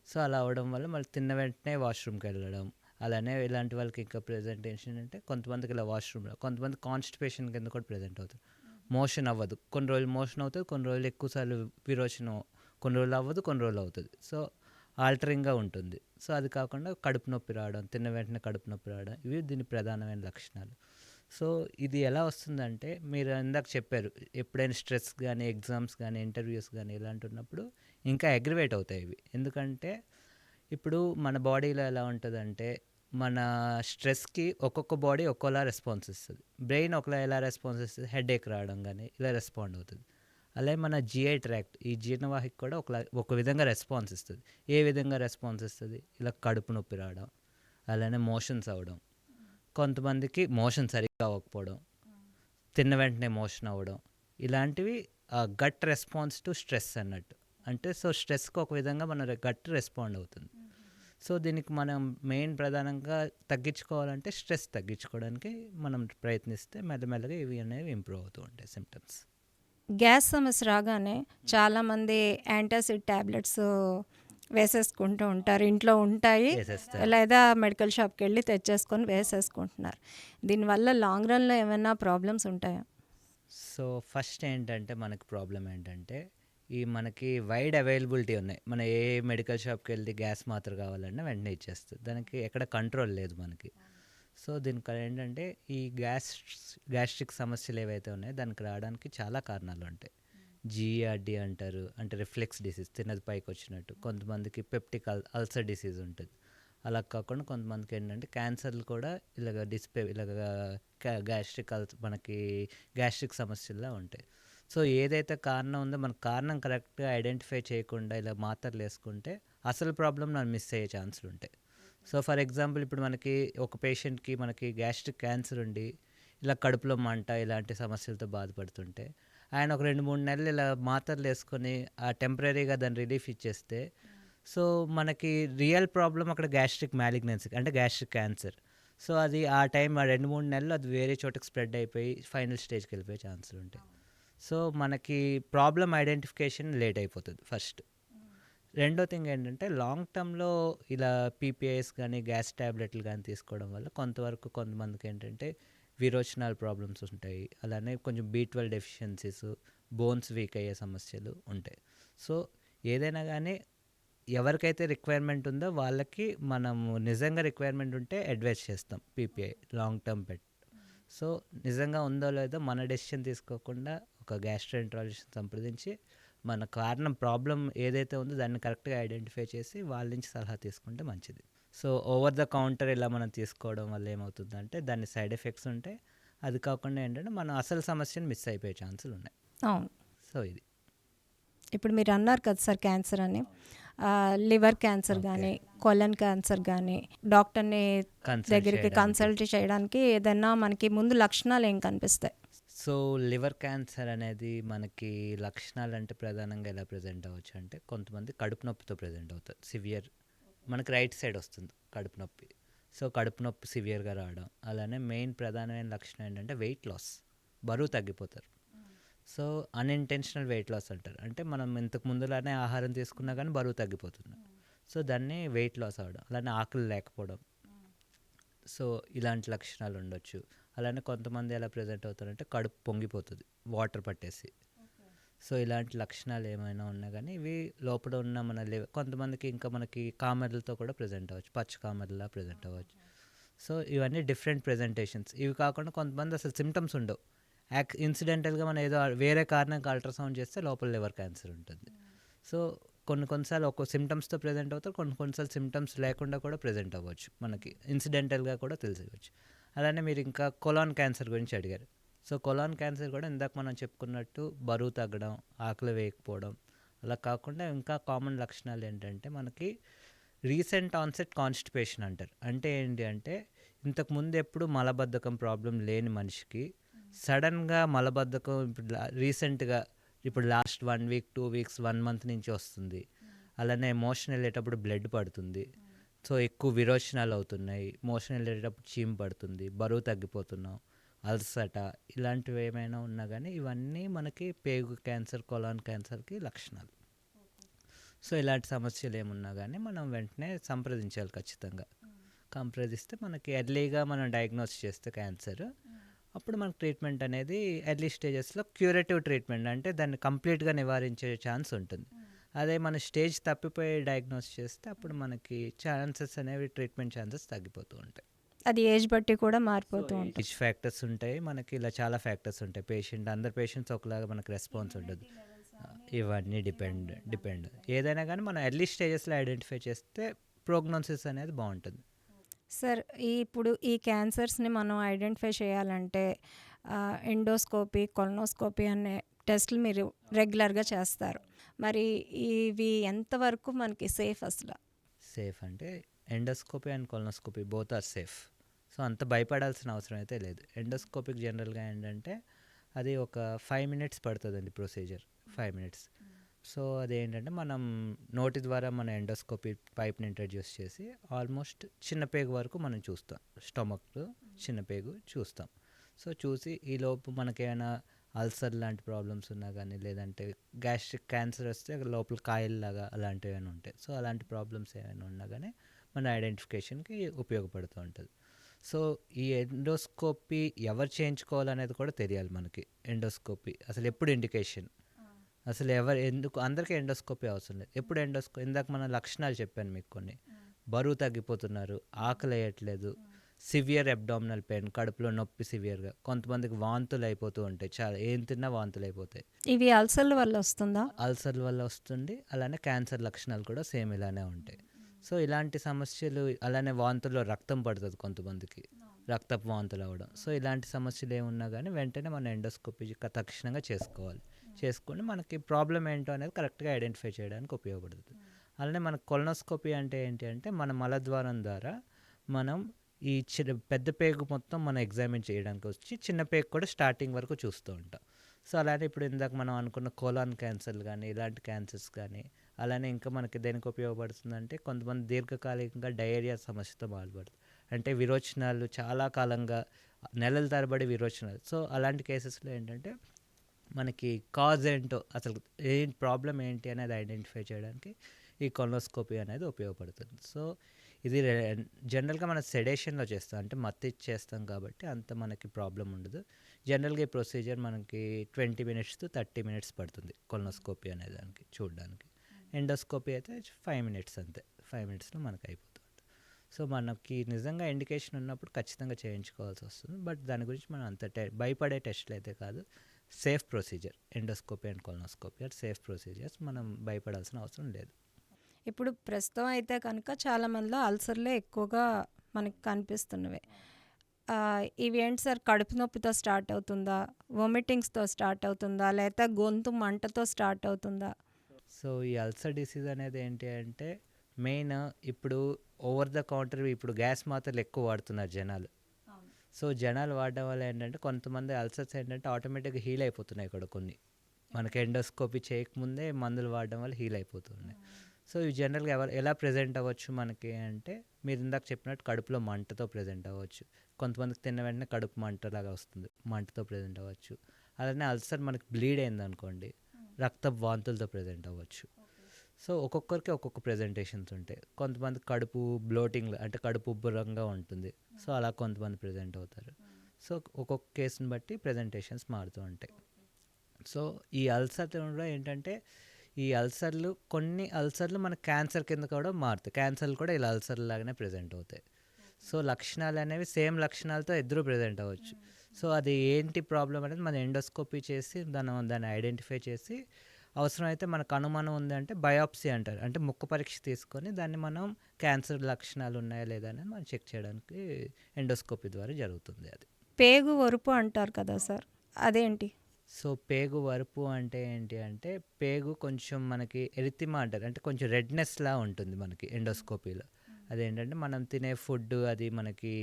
సో అలా అవడం వల్ల మళ్ళీ తిన్న వెంటనే వాష్రూమ్కి వెళ్ళడం, అలానే ఇలాంటి వాళ్ళకి ఇంకా ప్రెజెంటేషన్ అంటే కొంతమందికి ఇలా వాష్రూమ్లో, కొంతమంది కాన్స్టిపేషన్ కింద కూడా ప్రెజెంట్ అవుతుంది. మోషన్ అవ్వదు, కొన్ని రోజులు మోషన్ అవుతుంది, కొన్ని రోజులు ఎక్కువసార్లు విరోచనం, కొన్ని రోజులు అవ్వదు, కొన్ని రోజులు అవుతుంది. సో ఆల్టరింగ్గా ఉంటుంది. సో అది కాకుండా కడుపు నొప్పి రావడం, తిన్న వెంటనే కడుపు నొప్పి రావడం, ఇవి దీని ప్రధానమైన లక్షణాలు. సో ఇది ఎలా వస్తుందంటే మీరు ఇందాక చెప్పారు, ఎప్పుడైనా స్ట్రెస్ కానీ ఎగ్జామ్స్ కానీ ఇంటర్వ్యూస్ కానీ ఇలాంటి ఉన్నప్పుడు ఇంకా అగ్రివేట్ అవుతాయి ఇవి. ఎందుకంటే ఇప్పుడు మన బాడీలో ఎలా ఉంటుందంటే మన స్ట్రెస్కి ఒక్కొక్క బాడీ ఒక్కోలా రెస్పాన్స్ ఇస్తుంది. బ్రెయిన్ ఒకలా ఎలా రెస్పాన్స్ ఇస్తుంది, హెడేక్ రావడం కానీ ఇలా రెస్పాండ్ అవుతుంది. అలాగే మన జిఐ ట్రాక్ట్, ఈ జీర్ణవాహిక కూడా ఒక విధంగా రెస్పాన్స్ ఇస్తుంది. ఏ విధంగా రెస్పాన్స్ ఇస్తుంది, ఇలా కడుపు నొప్పి రావడం, అలానే మోషన్స్ అవ్వడం, కొంతమందికి మోషన్ సరిగ్గా అవ్వకపోవడం, తిన్న వెంటనే మోషన్ అవ్వడం, ఇలాంటివి గట్ రెస్పాన్స్ టు స్ట్రెస్ అన్నట్టు. అంటే సో స్ట్రెస్కి ఒక విధంగా మన గట్ రెస్పాండ్ అవుతుంది. సో దీనికి మనం మెయిన్ ప్రధానంగా తగ్గించుకోవాలంటే స్ట్రెస్ తగ్గించుకోవడానికి మనం ప్రయత్నిస్తే మెల్లమెల్లగా ఇవి అనేవి ఇంప్రూవ్ అవుతూ ఉంటాయి సిమ్టమ్స్. గ్యాస్ సమస్య రాగానే చాలామంది యాంటాసిడ్ ట్యాబ్లెట్స్ వేసేసుకుంటూ ఉంటారు. ఇంట్లో ఉంటాయి, వేసేస్తారు. లేదా మెడికల్ షాప్‌కి వెళ్ళి తెచ్చేసుకొని వేసేసుకుంటున్నారు. దీనివల్ల లాంగ్ రన్‌లో ఏమైనా ప్రాబ్లమ్స్ ఉంటాయా? సో ఫస్ట్ ఏంటంటే మనకి ప్రాబ్లం ఏంటంటే ఈ మనకి వైడ్ అవైలబిలిటీ ఉన్నాయి. మన ఏ మెడికల్ షాప్కి వెళ్ళి గ్యాస్ మాత్ర కావాలన్నా వెంటనే ఇచ్చేస్తుంది. దానికి ఎక్కడ కంట్రోల్ లేదు మనకి. సో దీనికి ఏంటంటే ఈ గ్యాస్ట్రిక్ సమస్యలు ఏవైతే ఉన్నాయో దానికి రావడానికి చాలా కారణాలు ఉంటాయి. జీఆర్డి అంటారు, అంటే రిఫ్లెక్స్ డిసీజ్, తిన్నది పైకి వచ్చినట్టు. కొంతమందికి పెప్టిక్ అల్సర్ డిసీజ్ ఉంటుంది. అలా కాకుండా కొంతమందికి ఏంటంటే క్యాన్సర్లు కూడా ఇలాగ మనకి గ్యాస్ట్రిక్ సమస్యల్లో ఉంటాయి. సో ఏదైతే కారణం ఉందో మనకు కారణం కరెక్ట్గా ఐడెంటిఫై చేయకుండా ఇలా మాత్రలు వేసుకుంటే అసలు ప్రాబ్లం నన్ను మిస్ అయ్యే ఛాన్సులు ఉంటాయి. సో ఫర్ ఎగ్జాంపుల్ ఇప్పుడు మనకి ఒక పేషెంట్కి మనకి గ్యాస్ట్రిక్ క్యాన్సర్ ఉండి ఇలా కడుపులో మంట ఇలాంటి సమస్యలతో బాధపడుతుంటే ఆయన ఒక 2-3 నెలలు ఇలా మాత్రలు వేసుకొని ఆ టెంపరీగా దాన్ని రిలీఫ్ ఇచ్చేస్తే, సో మనకి రియల్ ప్రాబ్లం అక్కడ గ్యాస్ట్రిక్ మ్యాలిగ్నెన్సీ అంటే గ్యాస్ట్రిక్ క్యాన్సర్. సో అది ఆ 2-3 నెలలు అది వేరే చోటకి స్ప్రెడ్ అయిపోయి ఫైనల్ స్టేజ్కి వెళ్ళిపోయే ఛాన్సులు ఉంటాయి. సో మనకి ప్రాబ్లం ఐడెంటిఫికేషన్ లేట్ అయిపోతుంది ఫస్ట్. రెండో థింగ్ ఏంటంటే లాంగ్ టర్మ్లో ఇలా పీపీఐస్ కానీ గ్యాస్ ట్యాబ్లెట్లు కానీ తీసుకోవడం వల్ల కొంతమందికి ఏంటంటే విరోచనాల ప్రాబ్లమ్స్ ఉంటాయి. అలానే కొంచెం B12 డెఫిషియన్సీస్, బోన్స్ వీక్ అయ్యే సమస్యలు ఉంటాయి. సో ఏదైనా కానీ ఎవరికైతే రిక్వైర్మెంట్ ఉందో వాళ్ళకి మనము నిజంగా రిక్వైర్మెంట్ ఉంటే అడ్వైస్ చేస్తాం PPI long term bet. So నిజంగా ఉందో లేదో మన డెసిషన్ తీసుకోకుండా ఒక గ్యాస్ట్రోఎంట్రాలజిస్ట్ సంప్రదించి మన కారణం ప్రాబ్లం ఏదైతే ఉందో దాన్ని కరెక్ట్గా ఐడెంటిఫై చేసి వాళ్ళ నుంచి సలహా తీసుకుంటే మంచిది. సో ఓవర్ ద కౌంటర్ ఇలా మనం తీసుకోవడం వల్ల ఏమవుతుందంటే దాని సైడ్ ఎఫెక్ట్స్ ఉంటాయి. అది కాకుండా ఏంటంటే మనం అసలు సమస్యను మిస్ అయిపోయే ఛాన్సులు ఉన్నాయి. అవును. సో ఇది ఇప్పుడు మీరు అన్నారు కదా సార్ క్యాన్సర్ అని. లివర్ క్యాన్సర్ కానీ, కొలన్ క్యాన్సర్ కానీ డాక్టర్ని దగ్గరికి కన్సల్ట్ చేయడానికి ఏదైనా మనకి ముందు లక్షణాలు ఏం కనిపిస్తాయి? సో లివర్ క్యాన్సర్ అనేది మనకి లక్షణాలు అంటే ప్రధానంగా ఎలా ప్రజెంట్ అవ్వచ్చు అంటే కొంతమంది కడుపు నొప్పితో ప్రజెంట్ అవుతారు. సివియర్ మనకి రైట్ సైడ్ వస్తుంది కడుపు నొప్పి. సో కడుపు నొప్పి సివియర్గా రావడం. అలానే మెయిన్ ప్రధానమైన లక్షణం ఏంటంటే వెయిట్ లాస్, బరువు తగ్గిపోతారు. సో అన్ఇంటెన్షనల్ వెయిట్ లాస్ అంటారు. అంటే మనం ఇంతకు ముందులానే ఆహారం తీసుకున్నా కానీ బరువు తగ్గిపోతున్నాం. సో దాన్ని వెయిట్ లాస్ అవ్వడం. అలానే ఆకలి లేకపోవడం. సో ఇలాంటి లక్షణాలు ఉండొచ్చు. అలానే కొంతమంది ఎలా ప్రజెంట్ అవుతారంటే కడుపు పొంగిపోతుంది వాటర్ పట్టేసి. సో ఇలాంటి లక్షణాలు ఏమైనా ఉన్నా కానీ ఇవి లోపల ఉన్న మన కొంతమందికి ఇంకా మనకి కామెర్లతో కూడా ప్రజెంట్ అవ్వచ్చు, పచ్చ కామెర్లా ప్రజెంట్ అవ్వచ్చు. సో ఇవన్నీ డిఫరెంట్ ప్రజెంటేషన్స్. ఇవి కాకుండా కొంతమంది అసలు సిమ్టమ్స్ ఉండవు. ఇన్సిడెంటల్గా మనం ఏదో వేరే కారణంగా అల్ట్రాసౌండ్ చేస్తే లోపల లివర్ క్యాన్సర్ ఉంటుంది. సో కొన్నిసార్లు ఒక సిమ్టమ్స్తో ప్రజెంట్ అవుతారు, కొన్నిసార్లు సిమ్టమ్స్ లేకుండా కూడా ప్రజెంట్ అవ్వచ్చు, మనకి ఇన్సిడెంటల్గా కూడా తెలియవచ్చు. అలానే మీరు ఇంకా కొలాన్ క్యాన్సర్ గురించి అడిగారు. సో కొలాన్ క్యాన్సర్ కూడా ఇందాక మనం చెప్పుకున్నట్టు బరువు తగ్గడం, ఆకలి వేయకపోవడం. అలా కాకుండా ఇంకా కామన్ లక్షణాలు ఏంటంటే మనకి రీసెంట్ ఆన్సెట్ కాన్స్టిపేషన్ అంటారు. అంటే ఏంటి అంటే ఇంతకుముందు ఎప్పుడు మలబద్ధకం ప్రాబ్లం లేని మనిషికి సడన్గా మలబద్ధకం రీసెంట్గా ఇప్పుడు లాస్ట్ 1 వీక్ 2 వీక్స్ 1 మంత్ నుంచి వస్తుంది. అలానే మోషన్ వెళ్ళేటప్పుడు బ్లడ్ పడుతుంది. సో ఎక్కువ విరోచనాలు అవుతున్నాయి, మోషన్ వెళ్ళేటప్పుడు చీమ్ పడుతుంది, బరువు తగ్గిపోతున్నాం, అల్సట, ఇలాంటివి ఏమైనా ఉన్నా కానీ ఇవన్నీ మనకి పేగు క్యాన్సర్, కొలాన్ క్యాన్సర్కి లక్షణాలు. సో ఇలాంటి సమస్యలు ఏమున్నా కానీ మనం వెంటనే సంప్రదించాలి ఖచ్చితంగా. సంప్రదిస్తే మనకి ఎర్లీగా మనం డయాగ్నోస్ చేస్తే క్యాన్సర్, అప్పుడు మనకు ట్రీట్మెంట్ అనేది ఎర్లీ స్టేజెస్లో క్యూరేటివ్ ట్రీట్మెంట్, అంటే దాన్ని కంప్లీట్గా నివారించే ఛాన్స్ ఉంటుంది. అదే మన స్టేజ్ తప్పిపోయి డయాగ్నోస్ చేస్తే అప్పుడు మనకి ఛాన్సెస్ అనేవి, ట్రీట్మెంట్ ఛాన్సెస్ తగ్గిపోతూ ఉంటాయి. అది ఏజ్ బట్టి కూడా మారిపోతూ ఉంటుంది. ఏజ్ ఫ్యాక్టర్స్ ఉంటాయి, మనకి ఇలా చాలా ఫ్యాక్టర్స్ ఉంటాయి. అందరు పేషెంట్స్ ఒకలాగా మనకు రెస్పాన్స్ ఉండదు. ఇవన్నీ డిపెండ్ ఏదైనా కానీ మనం ఎర్లీ స్టేజెస్లో ఐడెంటిఫై చేస్తే ప్రోగ్నోసిస్ అనేది బాగుంటుంది. సార్ ఇప్పుడు ఈ క్యాన్సర్స్ని మనం ఐడెంటిఫై చేయాలంటే ఎండోస్కోపీ, కొలనోస్కోపీ అనే టెస్టులు మీరు రెగ్యులర్గా చేస్తారు. మరి ఇవి ఎంతవరకు మనకి సేఫ్? అసలు సేఫ్ అంటే endoscopy and colonoscopy both are safe. So అంత భయపడాల్సిన అవసరం అయితే లేదు. ఎండోస్కోపీకి జనరల్గా ఏంటంటే అది ఒక 5 minutes పడుతుందండి ప్రొసీజర్, 5 minutes. సో అదేంటంటే మనం నోటి ద్వారా మన ఎండోస్కోపీ పైప్ని ఇంట్రడ్యూస్ చేసి ఆల్మోస్ట్ చిన్న పేగు వరకు మనం చూస్తాం, స్టమక్ చిన్న పేగు చూస్తాం. సో చూసి ఈలోపు మనకేమైనా అల్సర్ లాంటి ప్రాబ్లమ్స్ ఉన్నా కానీ, లేదంటే గ్యాస్ట్రిక్ క్యాన్సర్ వస్తే లోపల కాయల్లాగా అలాంటివి ఏమైనా ఉంటాయి. సో అలాంటి ప్రాబ్లమ్స్ ఏమైనా ఉన్నా కానీ మన ఐడెంటిఫికేషన్కి ఉపయోగపడుతూ ఉంటుంది. సో ఈ ఎండోస్కోపీ ఎవరు చేయించుకోవాలనేది కూడా తెలియాలి మనకి. ఎండోస్కోపీ అసలు ఎప్పుడు ఇండికేషన్, అసలు ఎందుకు అందరికీ ఎండోస్కోపీ అవసరం లేదు. ఎప్పుడు ఇందాక మన లక్షణాలు చెప్పాను మీకు కొన్ని. బరువు తగ్గిపోతున్నారు, ఆకలి వేయట్లేదు, సివియర్ అబ్డామినల్ పెయిన్, కడుపులో నొప్పి సివియర్గా, కొంతమందికి వాంతులు అయిపోతూ ఉంటాయి, చాలా ఏం తిన్నా వాంతులు అయిపోతాయి. ఇవి అల్సర్ల వల్ల వస్తుందా? అల్సర్ల వల్ల వస్తుంది. అలానే క్యాన్సర్ లక్షణాలు కూడా సేమ్ ఇలానే ఉంటాయి. సో ఇలాంటి సమస్యలు, అలానే వాంతుల్లో రక్తం పడుతుంది కొంతమందికి, రక్తపు వాంతులు అవ్వడం. సో ఇలాంటి సమస్యలు ఏమున్నా కానీ వెంటనే మన ఎండోస్కోపీ తక్షణంగా చేసుకొని మనకి ప్రాబ్లం ఏంటో అనేది కరెక్ట్గా ఐడెంటిఫై చేయడానికి ఉపయోగపడుతుంది. అలానే మన కొలనోస్కోపీ అంటే ఏంటి అంటే మన మలద్వారం ద్వారా మనం ఈ పెద్ద పేగు మొత్తం మనం ఎగ్జామిన్ చేయడానికి వచ్చి చిన్న పేగు కూడా స్టార్టింగ్ వరకు చూస్తూ ఉంటాం. సో అలానే ఇప్పుడు ఇందాక మనం అనుకున్న కోలాన్ క్యాన్సర్లు కానీ, ఇలాంటి క్యాన్సర్స్ కానీ, అలానే ఇంకా మనకి దేనికి ఉపయోగపడుతుందంటే కొంతమంది దీర్ఘకాలికంగా డయేరియా సమస్యతో బాధపడుతుంది. అంటే విరోచనాలు చాలా కాలంగా, నెలల తరబడి విరోచనాలు. సో అలాంటి కేసెస్లో ఏంటంటే మనకి కాజ్ ఏంటో, అసలు ప్రాబ్లం ఏంటి అనేది ఐడెంటిఫై చేయడానికి ఈ కొలనోస్కోపీ అనేది ఉపయోగపడుతుంది. సో ఇది జనరల్గా మనం సెడేషన్లో చేస్తాం, అంటే మత్తు ఇచ్చేస్తాం కాబట్టి అంత మనకి ప్రాబ్లం ఉండదు. జనరల్గా ఈ ప్రొసీజర్ మనకి 20 minutes to 30 minutes పడుతుంది కొలనోస్కోపీ అనే దానికి చూడడానికి. ఎండోస్కోపీ అయితే 5 minutes అంతే, 5 minutesలో మనకు అయిపోతుంది. సో మనకి నిజంగా ఇండికేషన్ ఉన్నప్పుడు ఖచ్చితంగా చేయించుకోవాల్సి వస్తుంది. బట్ దాని గురించి మనం అంత భయపడే టెస్ట్లు అయితే కాదు. Safe procedure endoscopy and colonoscopy are safe procedures, మనం భయపడాల్సిన అవసరం లేదు. ఇప్పుడు ప్రస్తుతం అయితే కనుక చాలా మందిలో అల్సర్లే ఎక్కువగా మనకి కనిపిస్తున్నవి. ఇవి ఏంటి సార్, కడుపు నొప్పితో స్టార్ట్ అవుతుందా, వామిటింగ్స్తో స్టార్ట్ అవుతుందా, లేకపోతే గొంతు మంటతో స్టార్ట్ అవుతుందా? సో ఈ అల్సర్ డిసీజ్ అనేది ఏంటి అంటే మెయిన్ ఇప్పుడు ఓవర్ ద కౌంటర్ ఇప్పుడు గ్యాస్ మాత్రలు ఎక్కువ వాడుతున్నారు జనాలు. సో జనాలు వాడడం వల్ల ఏంటంటే కొంతమంది అల్సర్స్ ఏంటంటే ఆటోమేటిక్గా హీల్ అయిపోతున్నాయి కూడా కొన్ని, మనకి ఎండోస్కోపీ చేయకముందే మందులు వాడడం వల్ల హీల్ అయిపోతున్నాయి. సో ఇవి జనరల్గా ఎలా ప్రజెంట్ అవ్వచ్చు మనకి అంటే, మీరు ఇందాక చెప్పినట్టు కడుపులో మంటతో ప్రజెంట్ అవ్వచ్చు. కొంతమందికి తిన్న వెంటనే కడుపు మంటలాగా వస్తుంది, మంటతో ప్రజెంట్ అవ్వచ్చు. అలానే అల్సర్ మనకి బ్లీడ్ అయింది అనుకోండి, రక్తపు వాంతులతో ప్రజెంట్ అవ్వచ్చు. సో ఒక్కొక్కరికి ఒక్కొక్క ప్రజెంటేషన్స్ ఉంటాయి. కొంతమంది కడుపు బ్లోటింగ్ అంటే కడుపు ఉబ్బరంగా ఉంటుంది, సో అలా కొంతమంది ప్రజెంట్ అవుతారు. సో ఒక్కొక్క కేసుని బట్టి ప్రజెంటేషన్స్ మారుతూ ఉంటాయి. సో ఈ అల్సర్ కూడా ఏంటంటే, ఈ అల్సర్లు కొన్ని అల్సర్లు మన క్యాన్సర్ కింద కూడా మారుతాయి. క్యాన్సర్లు కూడా ఇలా అల్సర్ లాగానే ప్రజెంట్ అవుతాయి. సో లక్షణాలు అనేవి సేమ్ లక్షణాలతో ఇద్దరు ప్రజెంట్ అవ్వచ్చు. సో అది ఏంటి ప్రాబ్లం అనేది మనం ఎండోస్కోపీ చేసి దాన్ని ఐడెంటిఫై చేసి, అవసరమైతే మనకు అనుమానం ఉందంటే బయాప్సీ అంటారు, అంటే ముక్క పరీక్ష తీసుకొని దాన్ని మనం క్యాన్సర్ లక్షణాలు ఉన్నాయా లేదా అనేది మనం చెక్ చేయడానికి ఎండోస్కోపీ ద్వారా జరుగుతుంది. అది పేగు వరుపు అంటారు కదా సార్, అదేంటి? సో పేగు వరుపు అంటే ఏంటి అంటే, పేగు కొంచెం మనకి ఎరితిమా అంటారు, అంటే కొంచెం రెడ్నెస్లా ఉంటుంది మనకి ఎండోస్కోపీలో. అదేంటంటే మనం తినే ఫుడ్, అది మనకి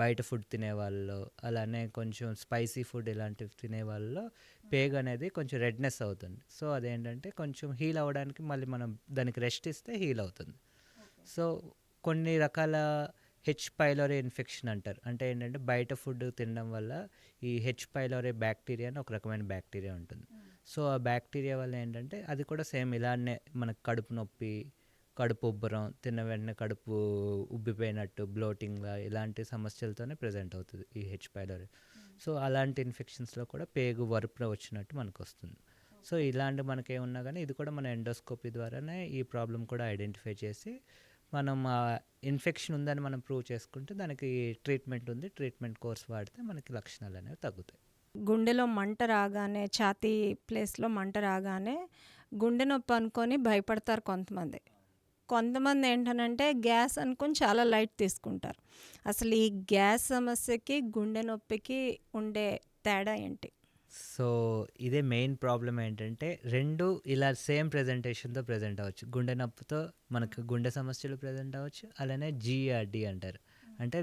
బయట ఫుడ్ తినే వాళ్ళు, అలానే కొంచెం స్పైసీ ఫుడ్ ఇలాంటివి తినే వాళ్ళలో పేగు అనేది కొంచెం రెడ్నెస్ అవుతుంది. సో అదేంటంటే కొంచెం హీల్ అవ్వడానికి మళ్ళీ మనం దానికి రెస్ట్ ఇస్తే హీల్ అవుతుంది. సో కొన్ని రకాల హెచ్ పైలోరీ ఇన్ఫెక్షన్ అంటారు, అంటే ఏంటంటే బయట ఫుడ్ తినడం వల్ల ఈ హెచ్ పైలోరీ బ్యాక్టీరియా అని ఒక రకమైన బ్యాక్టీరియా ఉంటుంది. సో ఆ బ్యాక్టీరియా వల్ల ఏంటంటే అది కూడా సేమ్ ఇలానే మనకు కడుపు నొప్పి, కడుపు ఉబ్బరం, తిన్న వెంటనే కడుపు ఉబ్బిపోయినట్టు, బ్లోటింగ్లా ఇలాంటి సమస్యలతోనే ప్రజెంట్ అవుతుంది ఈ హెచ్ పైలోరీ. సో అలాంటి ఇన్ఫెక్షన్స్లో కూడా పేగు వరుపులో వచ్చినట్టు మనకు వస్తుంది. సో ఇలాంటి మనకేమున్నా కానీ ఇది కూడా మన ఎండోస్కోపీ ద్వారానే ఈ ప్రాబ్లం కూడా ఐడెంటిఫై చేసి మనం ఆ ఇన్ఫెక్షన్ ఉందని మనం ప్రూవ్ చేసుకుంటే దానికి ట్రీట్మెంట్ ఉంది, ట్రీట్మెంట్ కోర్స్ వాడితే మనకి లక్షణాలు అనేవి తగ్గుతాయి. గుండెలో మంట రాగానే, ఛాతీ ప్లేస్లో మంట రాగానే గుండె నొప్పి అనుకొని భయపడతారు కొంతమంది. కొంతమంది ఏంటనంటే గ్యాస్ అనుకొని చాలా లైట్ తీసుకుంటారు. అసలు ఈ గ్యాస్ సమస్యకి గుండె నొప్పికి ఉండే తేడా ఏంటి? సో ఇదే మెయిన్ ప్రాబ్లం ఏంటంటే, రెండు ఇలా సేమ్ ప్రెజెంటేషన్తో ప్రజెంట్ అవ్వచ్చు. గుండె నొప్పితో మనకు గుండె సమస్యలు ప్రజెంట్ అవ్వచ్చు. అలానే GERD అంటారు, అంటే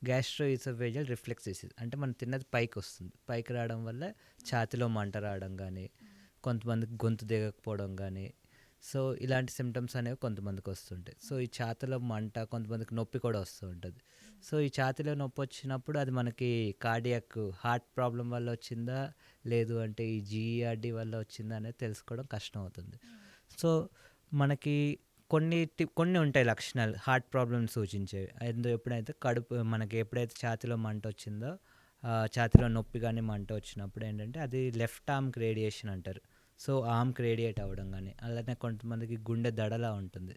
గ్యాస్ట్రోఇసోఫేజియల్ రిఫ్లెక్స్ డిసీజ్, అంటే మనం తిన్నది పైకి వస్తుంది, పైకి రావడం వల్ల ఛాతిలో మంట రావడం కానీ, కొంతమందికి గొంతు దిగకపోవడం కానీ, సో ఇలాంటి సిమ్టమ్స్ అనేవి కొంతమందికి వస్తుంటాయి. సో ఈ ఛాతీలో మంట, కొంతమందికి నొప్పి కూడా వస్తూ ఉంటుంది. సో ఈ ఛాతీలో నొప్పి వచ్చినప్పుడు అది మనకి కార్డియాక్ హార్ట్ ప్రాబ్లం వల్ల వచ్చిందా, లేదు అంటే ఈ జీఈఆర్డీ వల్ల వచ్చిందా అనేది తెలుసుకోవడం కష్టం అవుతుంది. సో మనకి కొన్ని ఉంటాయి లక్షణాలు హార్ట్ ప్రాబ్లమ్ సూచించేవి. ఎప్పుడైతే మనకి ఎప్పుడైతే ఛాతీలో మంట వచ్చిందో, ఛాతీలో నొప్పి కానీ మంట వచ్చినప్పుడు ఏంటంటే అది లెఫ్ట్ ఆర్మ్కి రేడియేషన్ అంటారు. సో ఆర్మ్కి రేడియేట్ అవ్వడం కానీ, అలానే కొంతమందికి గుండె దడలా ఉంటుంది.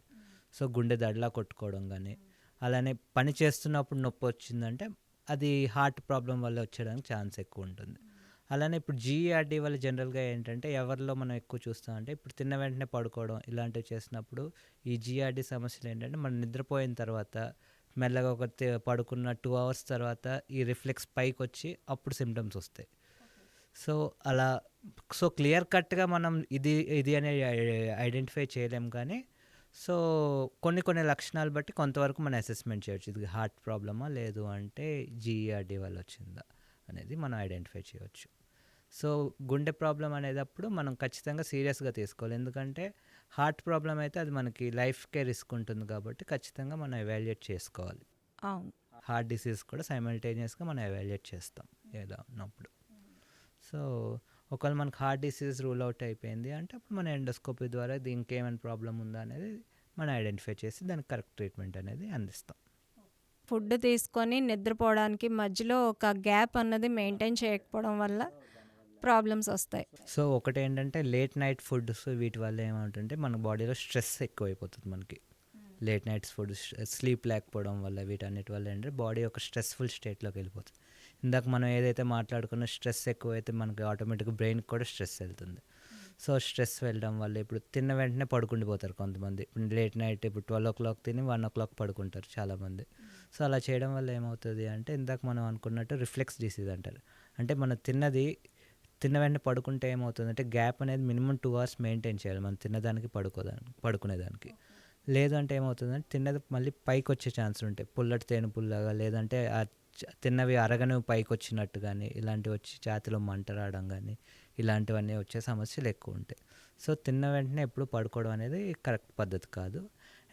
సో గుండె దడలా కొట్టుకోవడం కానీ, అలానే పని చేస్తున్నప్పుడు నొప్పి వచ్చిందంటే అది హార్ట్ ప్రాబ్లం వల్ల వచ్చేయడానికి ఛాన్స్ ఎక్కువ ఉంటుంది. అలానే ఇప్పుడు జీఈఆర్డీ వల్ల జనరల్గా ఏంటంటే ఎవరిలో మనం ఎక్కువ చూస్తామంటే ఇప్పుడు తిన్న వెంటనే పడుకోవడం ఇలాంటివి చేసినప్పుడు ఈ జీఈఆర్డీ సమస్యలు ఏంటంటే మనం నిద్రపోయిన తర్వాత మెల్లగా పడుకున్న 2 hours తర్వాత ఈ రిఫ్లెక్స్ పైకి వచ్చి అప్పుడు సిమ్టమ్స్ వస్తాయి. సో అలా క్లియర్ కట్గా మనం ఇది అనేది ఐడెంటిఫై చేయలేం, కానీ సో కొన్ని లక్షణాలు బట్టి కొంతవరకు మనం అసెస్మెంట్ చేయొచ్చు. ఇది హార్ట్ ప్రాబ్లమా లేదు అంటే జీఈఆర్డీ వల్ల వచ్చిందా అనేది మనం ఐడెంటిఫై చేయవచ్చు. సో గుండె ప్రాబ్లం అనేటప్పుడు మనం ఖచ్చితంగా సీరియస్గా తీసుకోవాలి. ఎందుకంటే హార్ట్ ప్రాబ్లం అయితే అది మనకి లైఫ్కే రిస్క్ ఉంటుంది కాబట్టి ఖచ్చితంగా మనం ఎవాల్యుయేట్ చేసుకోవాలి. అవును. హార్ట్ డిసీజ్ కూడా సైమల్టేనియస్గా మనం ఎవాల్యుయేట్ చేస్తాం ఏదో ఉన్నప్పుడు. సో ఒకవేళ మనకు హార్ట్ డిసీజ్ రూల్ అవుట్ అయిపోయింది అంటే అప్పుడు మన ఎండోస్కోపీ ద్వారా దీనికి ఏమైనా ప్రాబ్లం ఉందా అనేది మనం ఐడెంటిఫై చేసి దానికి కరెక్ట్ ట్రీట్మెంట్ అనేది అందిస్తాం. ఫుడ్ తీసుకొని నిద్రపోవడానికి మధ్యలో ఒక గ్యాప్ అన్నది మెయింటైన్ చేయకపోవడం వల్ల ప్రాబ్లమ్స్ వస్తాయి. సో ఒకటి ఏంటంటే లేట్ నైట్ ఫుడ్స్ వీటి వల్ల ఏమంటుంటే మన బాడీలో స్ట్రెస్ ఎక్కువైపోతుంది. మనకి లేట్ నైట్స్ ఫుడ్ స్లీప్ లేకపోవడం వల్ల వీటన్నిటి వల్ల ఏంటంటే బాడీ ఒక స్ట్రెస్ఫుల్ స్టేట్లోకి వెళ్ళిపోతుంది. ఇందాక మనం ఏదైతే మాట్లాడుకున్న స్ట్రెస్ ఎక్కువైతే మనకి ఆటోమేటిక్గా బ్రెయిన్కి కూడా స్ట్రెస్ వెళ్తుంది. సో స్ట్రెస్ వెళ్ళడం వల్ల ఇప్పుడు తిన్న వెంటనే పడుకుండిపోతారు కొంతమంది. లేట్ నైట్ ఇప్పుడు 12 o'clock తిని 1 o'clock పడుకుంటారు చాలామంది. సో అలా చేయడం వల్ల ఏమవుతుంది అంటే ఇందాక మనం అనుకున్నట్టు రిఫ్లెక్స్ డిసీజ్ అంటారు. అంటే మనం తిన్న వెంటనే పడుకుంటే ఏమవుతుందంటే గ్యాప్ అనేది మినిమం 2 hours మెయింటైన్ చేయాలి మనం తిన్నదానికి పడుకునేదానికి. లేదంటే ఏమవుతుందంటే తిన్నది మళ్ళీ పైకి వచ్చే ఛాన్స్ ఉంటాయి, పుల్లటి తేనెపుల్లగా, లేదంటే ఆ తిన్నవి అరగని పైకి వచ్చినట్టు కానీ ఇలాంటివి వచ్చి ఛాతీలో మంట రావడం కానీ ఇలాంటివన్నీ వచ్చే సమస్యలు ఎక్కువ ఉంటాయి. సో తిన్న వెంటనే ఎప్పుడు పడుకోవడం అనేది కరెక్ట్ పద్ధతి కాదు.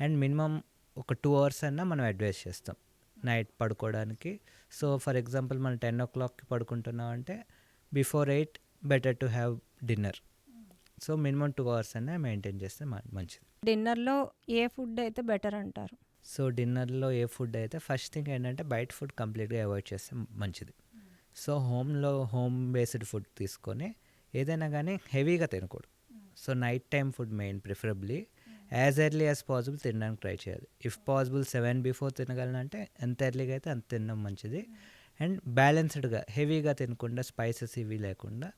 అండ్ మినిమం ఒక 2 hours అన్నా మనం అడ్వైస్ చేస్తాం నైట్ పడుకోవడానికి. సో ఫర్ ఎగ్జాంపుల్ మనం 10 o'clockకి పడుకుంటున్నాం అంటే before 8 better to have dinner. So minimum 2 hours అన్నా మెయింటైన్ చేస్తే మంచిది. డిన్నర్లో ఏ ఫుడ్ అయితే బెటర్ అంటారు? సో డిన్నర్లో ఏ ఫుడ్ అయితే ఫస్ట్ థింగ్ ఏంటంటే బయట ఫుడ్ కంప్లీట్గా అవాయిడ్ చేస్తే మంచిది. సో హోమ్ బేస్డ్ ఫుడ్ తీసుకొని ఏదైనా కానీ హెవీగా తినకూడదు. So night time food main preferably as early as possible తినడానికి ట్రై చేయాలి. ఇఫ్ పాసిబుల్ 7 before తినగలనంటే ఎంత ఎర్లీగా అయితే అంత తినడం మంచిది. అండ్ బ్యాలెన్స్డ్గా హెవీగా తినకుండా స్పైసెస్ ఇవి లేకుండా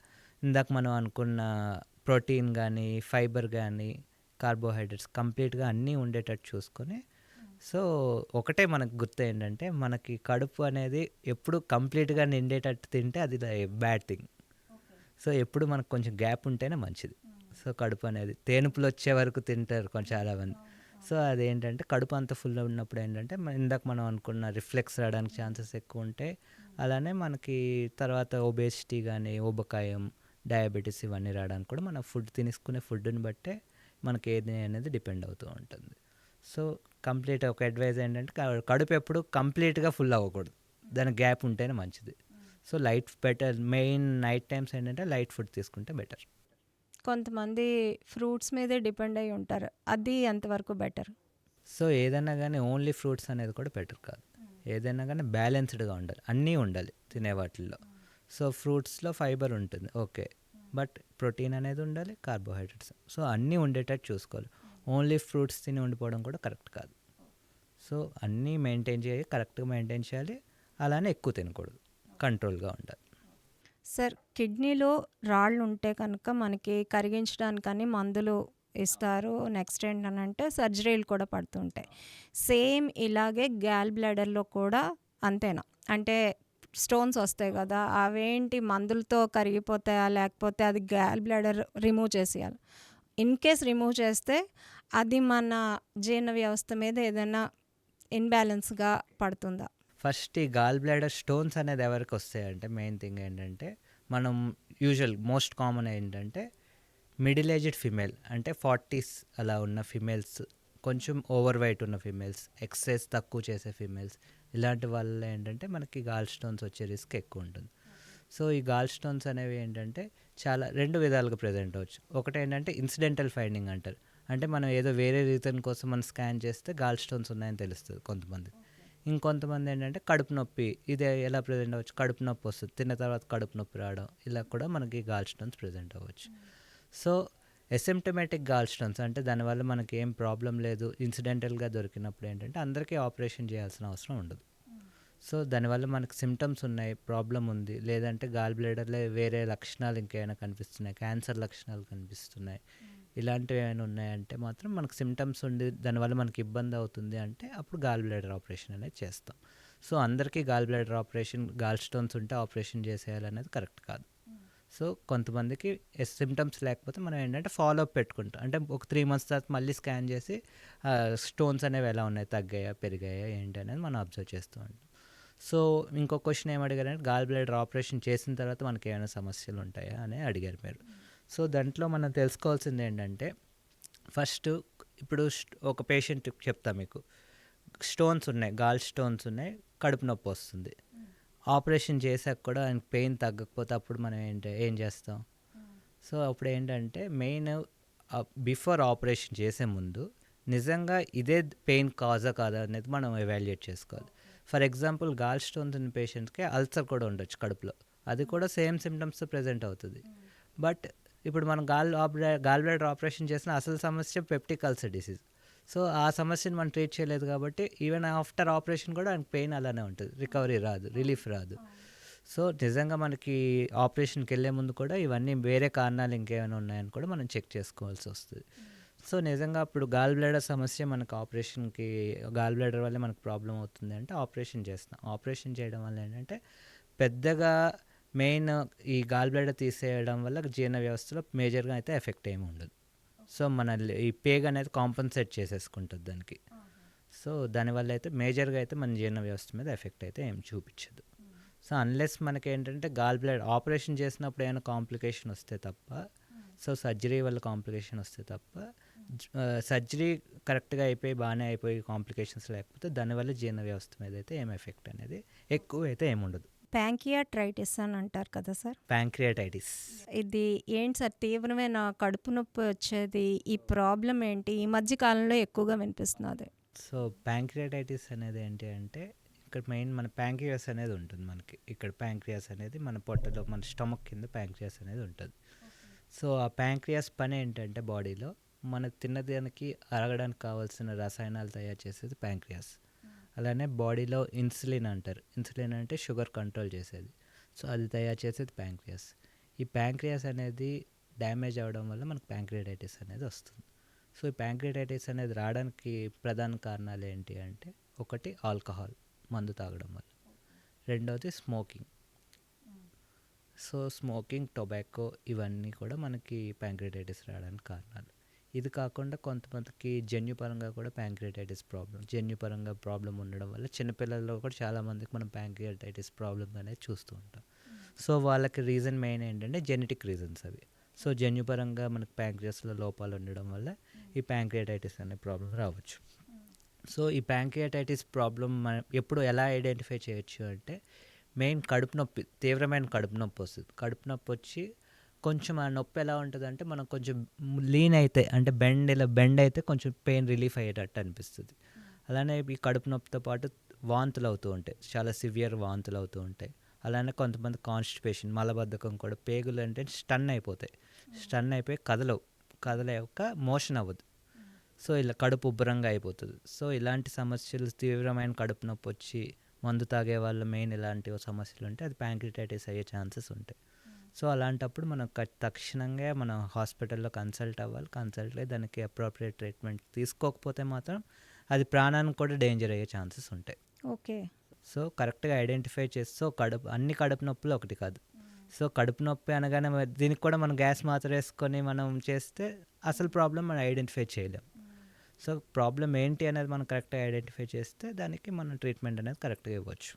ఇందాక మనం అనుకున్న ప్రోటీన్ కానీ ఫైబర్ కానీ కార్బోహైడ్రేట్స్ కంప్లీట్గా అన్నీ ఉండేటట్టు చూసుకొని. సో ఒకటే మనకు గుర్తు ఏంటంటే మనకి కడుపు అనేది ఎప్పుడు కంప్లీట్గా నిండేటట్టు తింటే అది బ్యాడ్ థింగ్. సో ఎప్పుడు మనకు కొంచెం గ్యాప్ ఉంటేనే మంచిది. సో కడుపు అనేది తేనుపులు వచ్చే వరకు తింటారు చాలామంది. సో అదేంటంటే కడుపు అంత ఫుల్ ఉన్నప్పుడు ఏంటంటే ఇందాక మనం అనుకున్న రిఫ్లెక్స్ రావడానికి ఛాన్సెస్ ఎక్కువ ఉంటాయి. అలానే మనకి తర్వాత ఒబేసిటీ కానీ ఊబకాయం, డయాబెటీస్ ఇవన్నీ రావడానికి కూడా మన తీసుకునే ఫుడ్ని బట్టే మనకి ఏది అనేది డిపెండ్ అవుతూ ఉంటుంది. సో కంప్లీట్ ఒక అడ్వైజ్ ఏంటంటే కడుపు ఎప్పుడు కంప్లీట్గా ఫుల్ అవ్వకూడదు, దానికి గ్యాప్ ఉంటేనే మంచిది. So better main night times ఏంటంటే లైట్ ఫుడ్ తీసుకుంటే బెటర్. కొంతమంది ఫ్రూట్స్ మీదే డిపెండ్ అయి ఉంటారు, అది ఎంతవరకు బెటర్? సో ఏదైనా కానీ ఓన్లీ ఫ్రూట్స్ అనేది కూడా బెటర్ కాదు. ఏదైనా కానీ బ్యాలెన్స్డ్గా ఉండాలి, అన్నీ ఉండాలి తినే వాటిల్లో. సో ఫ్రూట్స్లో ఫైబర్ ఉంటుంది ఓకే, బట్ ప్రోటీన్ అనేది ఉండాలి, కార్బోహైడ్రేట్స్, సో అన్నీ ఉండేటట్టు చూసుకోవాలి. ఓన్లీ ఫ్రూట్స్ తిని ఉండిపోవడం కూడా కరెక్ట్ కాదు. సో అన్నీ కరెక్ట్గా మెయింటైన్ చేయాలి. అలానే ఎక్కువ తినకూడదు, కంట్రోల్గా ఉండాలి. సార్, కిడ్నీలో రాళ్ళు ఉంటే కనుక మనకి కరిగించడానికని మందులు ఇస్తారు. నెక్స్ట్ ఏంటనంటే సర్జరీలు కూడా పడుతుంటాయి. సేమ్ ఇలాగే గ్యాల్ బ్లాడర్లో కూడా అంతేనా? అంటే స్టోన్స్ వస్తాయి కదా, అవేంటి మందులతో కరిగిపోతాయా లేకపోతే అది గ్యాల్ బ్లాడర్ రిమూవ్ చేసేయాలి? ఇన్ కేస్ రిమూవ్ చేస్తే అది మన జీర్ణ వ్యవస్థ మీద ఏదైనా ఇన్బ్యాలెన్స్గా పడుతుందా? ఫస్ట్ ఈ గాల్ బ్లాడర్ స్టోన్స్ అనేది ఎవరికి వస్తాయంటే మెయిన్ థింగ్ ఏంటంటే మనం మోస్ట్ కామన్ ఏంటంటే మిడిల్ ఏజ్డ్ ఫిమేల్ అంటే 40s అలా ఉన్న ఫిమేల్స్, కొంచెం ఓవర్ వెయిట్ ఉన్న ఫిమేల్స్, ఎక్సర్సైజ్ తక్కువ చేసే ఫిమేల్స్, ఇలాంటి వల్ల ఏంటంటే మనకి గాల్ స్టోన్స్ వచ్చే రిస్క్ ఎక్కువ ఉంటుంది. సో ఈ గాల్ స్టోన్స్ అనేవి ఏంటంటే చాలా 2 విధాలుగా ప్రజెంట్ అవ్వచ్చు. ఒకటి ఏంటంటే ఇన్సిడెంటల్ ఫైండింగ్ అంటారు. అంటే మనం ఏదో వేరే రీజన్ కోసం మనం స్కాన్ చేస్తే గాల్ స్టోన్స్ ఉన్నాయని తెలుస్తుంది కొంతమంది. ఇంకొంతమంది ఏంటంటే కడుపు నొప్పి, ఇది ఎలా ప్రజెంట్ అవ్వచ్చు, కడుపు నొప్పి వస్తుంది, తిన్న తర్వాత కడుపు నొప్పి రావడం, ఇలా కూడా మనకి గాల్ స్టోన్స్ ప్రజెంట్ అవ్వచ్చు. సో ఎసిమ్టమాటిక్ గాల్ స్టోన్స్ అంటే దానివల్ల మనకి ఏం ప్రాబ్లం లేదు, ఇన్సిడెంటల్గా దొరికినప్పుడు ఏంటంటే అందరికీ ఆపరేషన్ చేయాల్సిన అవసరం ఉండదు. సో దానివల్ల మనకు సిమ్టమ్స్ ఉన్నాయి, ప్రాబ్లం ఉంది, లేదంటే గాల్ బ్లాడర్లో వేరే లక్షణాలు ఇంకేమైనా కనిపిస్తున్నాయి, క్యాన్సర్ లక్షణాలు కనిపిస్తున్నాయి, ఇలాంటివి ఏమైనా ఉన్నాయంటే మాత్రం మనకు సిమ్టమ్స్ ఉండి దానివల్ల మనకి ఇబ్బంది అవుతుంది అంటే అప్పుడు గాల్ బ్లాడర్ ఆపరేషన్ అనేది చేస్తాం. సో అందరికీ gall bladder operation, gall stones ఉంటే ఆపరేషన్ చేసేయాలనేది కరెక్ట్ కాదు. సో కొంతమందికి సిమ్టమ్స్ లేకపోతే మనం ఏంటంటే ఫాలో అప్ పెట్టుకుంటాం. అంటే ఒక 3 months తర్వాత మళ్ళీ స్కాన్ చేసి స్టోన్స్ అనేవి ఎలా ఉన్నాయి, తగ్గాయా పెరిగాయా ఏంటి అనేది మనం అబ్జర్వ్ చేస్తూ ఉంటాం. సో ఇంకో క్వశ్చన్ ఏం అడిగారంటే గాల్ బ్లాడర్ ఆపరేషన్ చేసిన తర్వాత మనకి ఏమైనా సమస్యలు ఉంటాయా అని అడిగారు మీరు. సో దాంట్లో మనం తెలుసుకోవాల్సింది ఏంటంటే ఫస్ట్ ఇప్పుడు ఒక పేషెంట్ చెప్తా మీకు, స్టోన్స్ ఉన్నాయి, గాల్ స్టోన్స్ ఉన్నాయి, కడుపు నొప్పి వస్తుంది, ఆపరేషన్ చేశాక కూడా ఆయనకి పెయిన్ తగ్గకపోతే అప్పుడు మనం ఏం చేస్తాం? సో అప్పుడు ఏంటంటే మెయిన్ బిఫోర్ ఆపరేషన్ చేసే ముందు నిజంగా ఇదే పెయిన్ కాజా కాదా అనేది మనం ఎవాల్యుయేట్ చేసుకోవాలి. ఫర్ ఎగ్జాంపుల్ గాల్ స్టోన్స్ ఉన్న పేషెంట్స్కి అల్సర్ కూడా ఉండొచ్చు కడుపులో, అది కూడా సేమ్ సిమ్టమ్స్ ప్రజెంట్ అవుతుంది. బట్ ఇప్పుడు మనం గాల్ బ్లాడర్ ఆపరేషన్ చేసిన అసలు సమస్య పెప్టిక్ అల్సర్ డిసీజ్. సో ఆ సమస్యను మనం ట్రీట్ చేయలేదు కాబట్టి ఈవెన్ ఆఫ్టర్ ఆపరేషన్ కూడా ఆయనకు పెయిన్ అలానే ఉంటుంది, రికవరీ రాదు, రిలీఫ్ రాదు. సో నిజంగా మనకి ఆపరేషన్కి వెళ్ళే ముందు కూడా ఇవన్నీ వేరే కారణాలు ఇంకేమైనా ఉన్నాయని కూడా మనం చెక్ చేసుకోవాల్సి వస్తుంది. సో నిజంగా ఇప్పుడు గాల్ బ్లాడర్ సమస్య మనకు ఆపరేషన్కి, గాల్ బ్లాడర్ వల్ల మనకు ప్రాబ్లం అవుతుంది అంటే ఆపరేషన్ చేస్తాం. ఆపరేషన్ చేయడం వల్ల ఏంటంటే పెద్దగా మెయిన్ ఈ గాల్ బ్లాడర్ తీసేయడం వల్ల జీర్ణ వ్యవస్థలో మేజర్గా అయితే ఎఫెక్ట్ ఏమి ఉండదు. సో మన ఈ పేగ్ అనేది కాంపన్సేట్ చేసేసుకుంటుంది దానికి. సో దానివల్ల అయితే మేజర్గా అయితే మన జీర్ణ వ్యవస్థ మీద ఎఫెక్ట్ అయితే ఏం చూపించదు. సో అన్లెస్ మనకి ఏంటంటే గాల్ బ్లాడర్ ఆపరేషన్ చేసినప్పుడు ఏమైనా కాంప్లికేషన్ వస్తే తప్ప, సో సర్జరీ వల్ల కాంప్లికేషన్ వస్తే తప్ప, సర్జరీ కరెక్ట్గా అయిపోయి బాగానే అయిపోయి కాంప్లికేషన్స్ లేకపోతే దానివల్ల జీర్ణ వ్యవస్థ మీద అయితే ఏం ఎఫెక్ట్ అనేది ఎక్కువ అయితే ఏముండదు. ప్యాంకియాట్రైటిస్ అని అంటారు కదా సార్, ప్యాంక్రియాటైటిస్ ఇది ఏంటి సార్? తీవ్రమైన కడుపు నొప్పి వచ్చేది, ఈ ప్రాబ్లం ఏంటి? ఈ మధ్య కాలంలో ఎక్కువగా వినిపిస్తున్నది. సో ప్యాంక్రియాటైటిస్ అనేది ఏంటి అంటే ఇక్కడ మెయిన్ మన ప్యాంక్రియాస్ అనేది ఉంటుంది మనకి. ఇక్కడ ప్యాంక్రియాస్ అనేది మన పొట్టలో, మన స్టమక్ కింద ప్యాంక్రియాస్ అనేది ఉంటుంది. సో ఆ ప్యాంక్రియాస్ పని ఏంటంటే బాడీలో మన తిన్నదానికి అరగడానికి కావాల్సిన రసాయనాలు తయారు చేసేది ప్యాంక్రియాస్. అలానే బాడీలో ఇన్సులిన్ అంటారు, ఇన్సులిన్ అంటే షుగర్ కంట్రోల్ చేసేది. సో అది తయారు చేసేది ప్యాంక్రియాస్. ఈ ప్యాంక్రియాస్ అనేది డ్యామేజ్ అవ్వడం వల్ల మనకు ప్యాంక్రియాటైటిస్ అనేది వస్తుంది. సో ఈ ప్యాంక్రియాటైటిస్ అనేది రావడానికి ప్రధాన కారణాలు ఏంటి అంటే, ఒకటి ఆల్కహాల్, మందు తాగడం వల్ల, రెండవది స్మోకింగ్. సో స్మోకింగ్, టొబాకో ఇవన్నీ కూడా మనకి ప్యాంక్రియాటైటిస్ రావడానికి కారణాలు. ఇది కాకుండా కొంతమందికి జన్యుపరంగా కూడా ప్యాంక్రియాటైటిస్ జన్యుపరంగా ప్రాబ్లం ఉండడం వల్ల చిన్నపిల్లల్లో కూడా చాలామందికి మనం ప్యాంక్రియాటైటిస్ ప్రాబ్లం అనేది చూస్తూ ఉంటాం. సో వాళ్ళకి రీజన్ మెయిన్ ఏంటంటే జెనెటిక్ రీజన్స్ అవి. సో జన్యుపరంగా మనకు ప్యాంక్రియాస్లో లోపాలు ఉండడం వల్ల ఈ ప్యాంక్రియాటైటిస్ అనే ప్రాబ్లం రావచ్చు. సో ఈ ప్యాంక్రియాటైటిస్ ప్రాబ్లం మనం ఎప్పుడు ఎలా ఐడెంటిఫై చేయొచ్చు అంటే, మెయిన్ కడుపు నొప్పి, తీవ్రమైన కడుపు నొప్పి వస్తుంది. కడుపు నొప్పి వచ్చి కొంచెం ఆ నొప్పి ఎలా ఉంటుంది అంటే మనం కొంచెం లీన్ అయితే, అంటే బెండ్ అయితే కొంచెం పెయిన్ రిలీఫ్ అయ్యేటట్టు అనిపిస్తుంది. అలానే ఈ కడుపు నొప్పితో పాటు వాంతులు అవుతూ ఉంటాయి, చాలా సివియర్ వాంతులు అవుతూ ఉంటాయి. అలానే కొంతమంది కాన్స్టిపేషన్, మలబద్ధకం కూడా, పేగులు అంటే స్టన్ అయిపోయి కదలక మోషన్ అవ్వదు. సో ఇలా కడుపు ఉబ్బరంగా అయిపోతుంది. సో ఇలాంటి సమస్యలు, తీవ్రమైన కడుపు నొప్పి వచ్చి మందు తాగే వాళ్ళ మెయిన్ ఇలాంటి సమస్యలు ఉంటే అది ప్యాంక్రియాటైటిస్ అయ్యే ఛాన్సెస్ ఉంటాయి. సో అలాంటప్పుడు మనం తక్షణంగా మనం హాస్పిటల్లో కన్సల్ట్ అయ్యి దానికి అప్రోప్రియేట్ ట్రీట్మెంట్ తీసుకోకపోతే మాత్రం అది ప్రాణానికి కూడా డేంజర్ అయ్యే ఛాన్సెస్ ఉంటాయి. ఓకే. సో కరెక్ట్గా ఐడెంటిఫై చేస్తే అన్ని కడుపు నొప్పులు ఒకటి కాదు. సో కడుపు నొప్పి అనగానే దీనికి కూడా మనం గ్యాస్ మాత్ర వేసుకొని మనం చేస్తే అసలు ప్రాబ్లం మనం ఐడెంటిఫై చేయలేం. సో ప్రాబ్లం ఏంటి అనేది మనం కరెక్ట్గా ఐడెంటిఫై చేస్తే దానికి మనం ట్రీట్మెంట్ అనేది కరెక్ట్గా ఇవ్వచ్చు.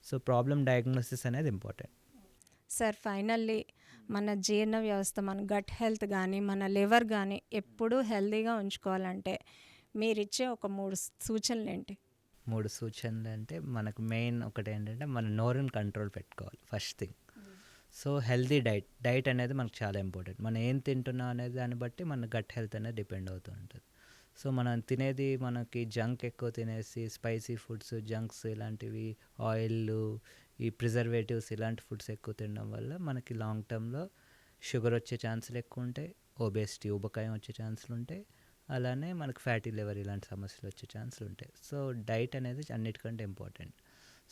సో ప్రాబ్లం డయాగ్నోసిస్ అనేది ఇంపార్టెంట్. సార్ ఫైనల్లీ మన జీర్ణ వ్యవస్థ, మన గట్ హెల్త్ కానీ, మన లివర్ కానీ ఎప్పుడూ హెల్తీగా ఉంచుకోవాలంటే మీరిచ్చే ఒక 3 సూచనలు ఏంటి? 3 సూచనలు అంటే మనకు మెయిన్ ఒకటి ఏంటంటే మన నోరుని కంట్రోల్ పెట్టుకోవాలి first thing. So healthy diet అనేది మనకు చాలా ఇంపార్టెంట్. మనం ఏం తింటున్నాం అనేది దాన్ని బట్టి మన గట్ హెల్త్ అనేది డిపెండ్ అవుతూ ఉంటుంది. సో మనం తినేది మనకి జంక్ ఎక్కువ తినేసి స్పైసీ ఫుడ్స్, జంక్స్ ఇలాంటివి, ఆయిల్, ఈ ప్రిజర్వేటివ్స్ ఇలాంటి ఫుడ్స్ ఎక్కువ తినడం వల్ల మనకి లాంగ్ టర్మ్లో షుగర్ వచ్చే ఛాన్సులు ఎక్కువ ఉంటాయి, ఒబేసిటీ ఊబకాయం వచ్చే ఛాన్సులు ఉంటాయి, అలానే మనకు ఫ్యాటీ లివర్ ఇలాంటి సమస్యలు వచ్చే ఛాన్సులు ఉంటాయి. సో డైట్ అనేది అన్నిటికంటే ఇంపార్టెంట్.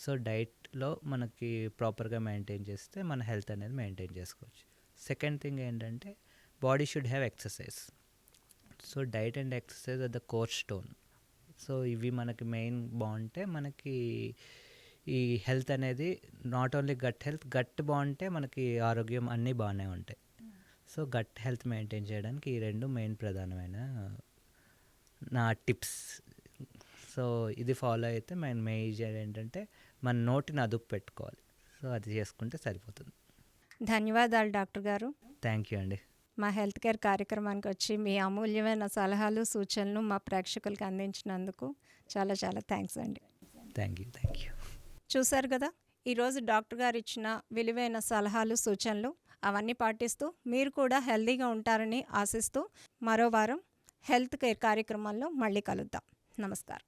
సో డైట్లో మనకి ప్రాపర్గా మెయింటైన్ చేస్తే మన హెల్త్ అనేది మెయింటైన్ చేసుకోవచ్చు. సెకండ్ థింగ్ ఏంటంటే body should have exercise. So diet and exercise are the core stone. So ఇవి మనకి మెయిన్ బాగుంటే మనకి ఈ హెల్త్ అనేది నాట్ ఓన్లీ గట్ బాగుంటే మనకి ఆరోగ్యం అన్నీ బాగానే ఉంటాయి. సో గట్ హెల్త్ మెయింటైన్ చేయడానికి ఈ 2 మెయిన్ ప్రధానమైన నా టిప్స్. సో ఇది ఫాలో అయితే మేజర్ ఏంటంటే మన నోటిని అదుపు పెట్టుకోవాలి. సో అది చేసుకుంటే సరిపోతుంది. ధన్యవాదాలు డాక్టర్ గారు. థ్యాంక్ యూ అండి. మా హెల్త్ కేర్ కార్యక్రమానికి వచ్చి మీ అమూల్యమైన సలహాలు, సూచనలు మా ప్రేక్షకులకు అందించినందుకు చాలా చాలా థ్యాంక్స్ అండి. Thank you. చూశారు కదా, ఈరోజు డాక్టర్ గారు ఇచ్చిన విలువైన సలహాలు, సూచనలు అవన్నీ పాటిస్తూ మీరు కూడా హెల్తీగా ఉంటారని ఆశిస్తూ మరో వారం హెల్త్ కేర్ కార్యక్రమాల్లో మళ్ళీ కలుద్దాం. నమస్కారం.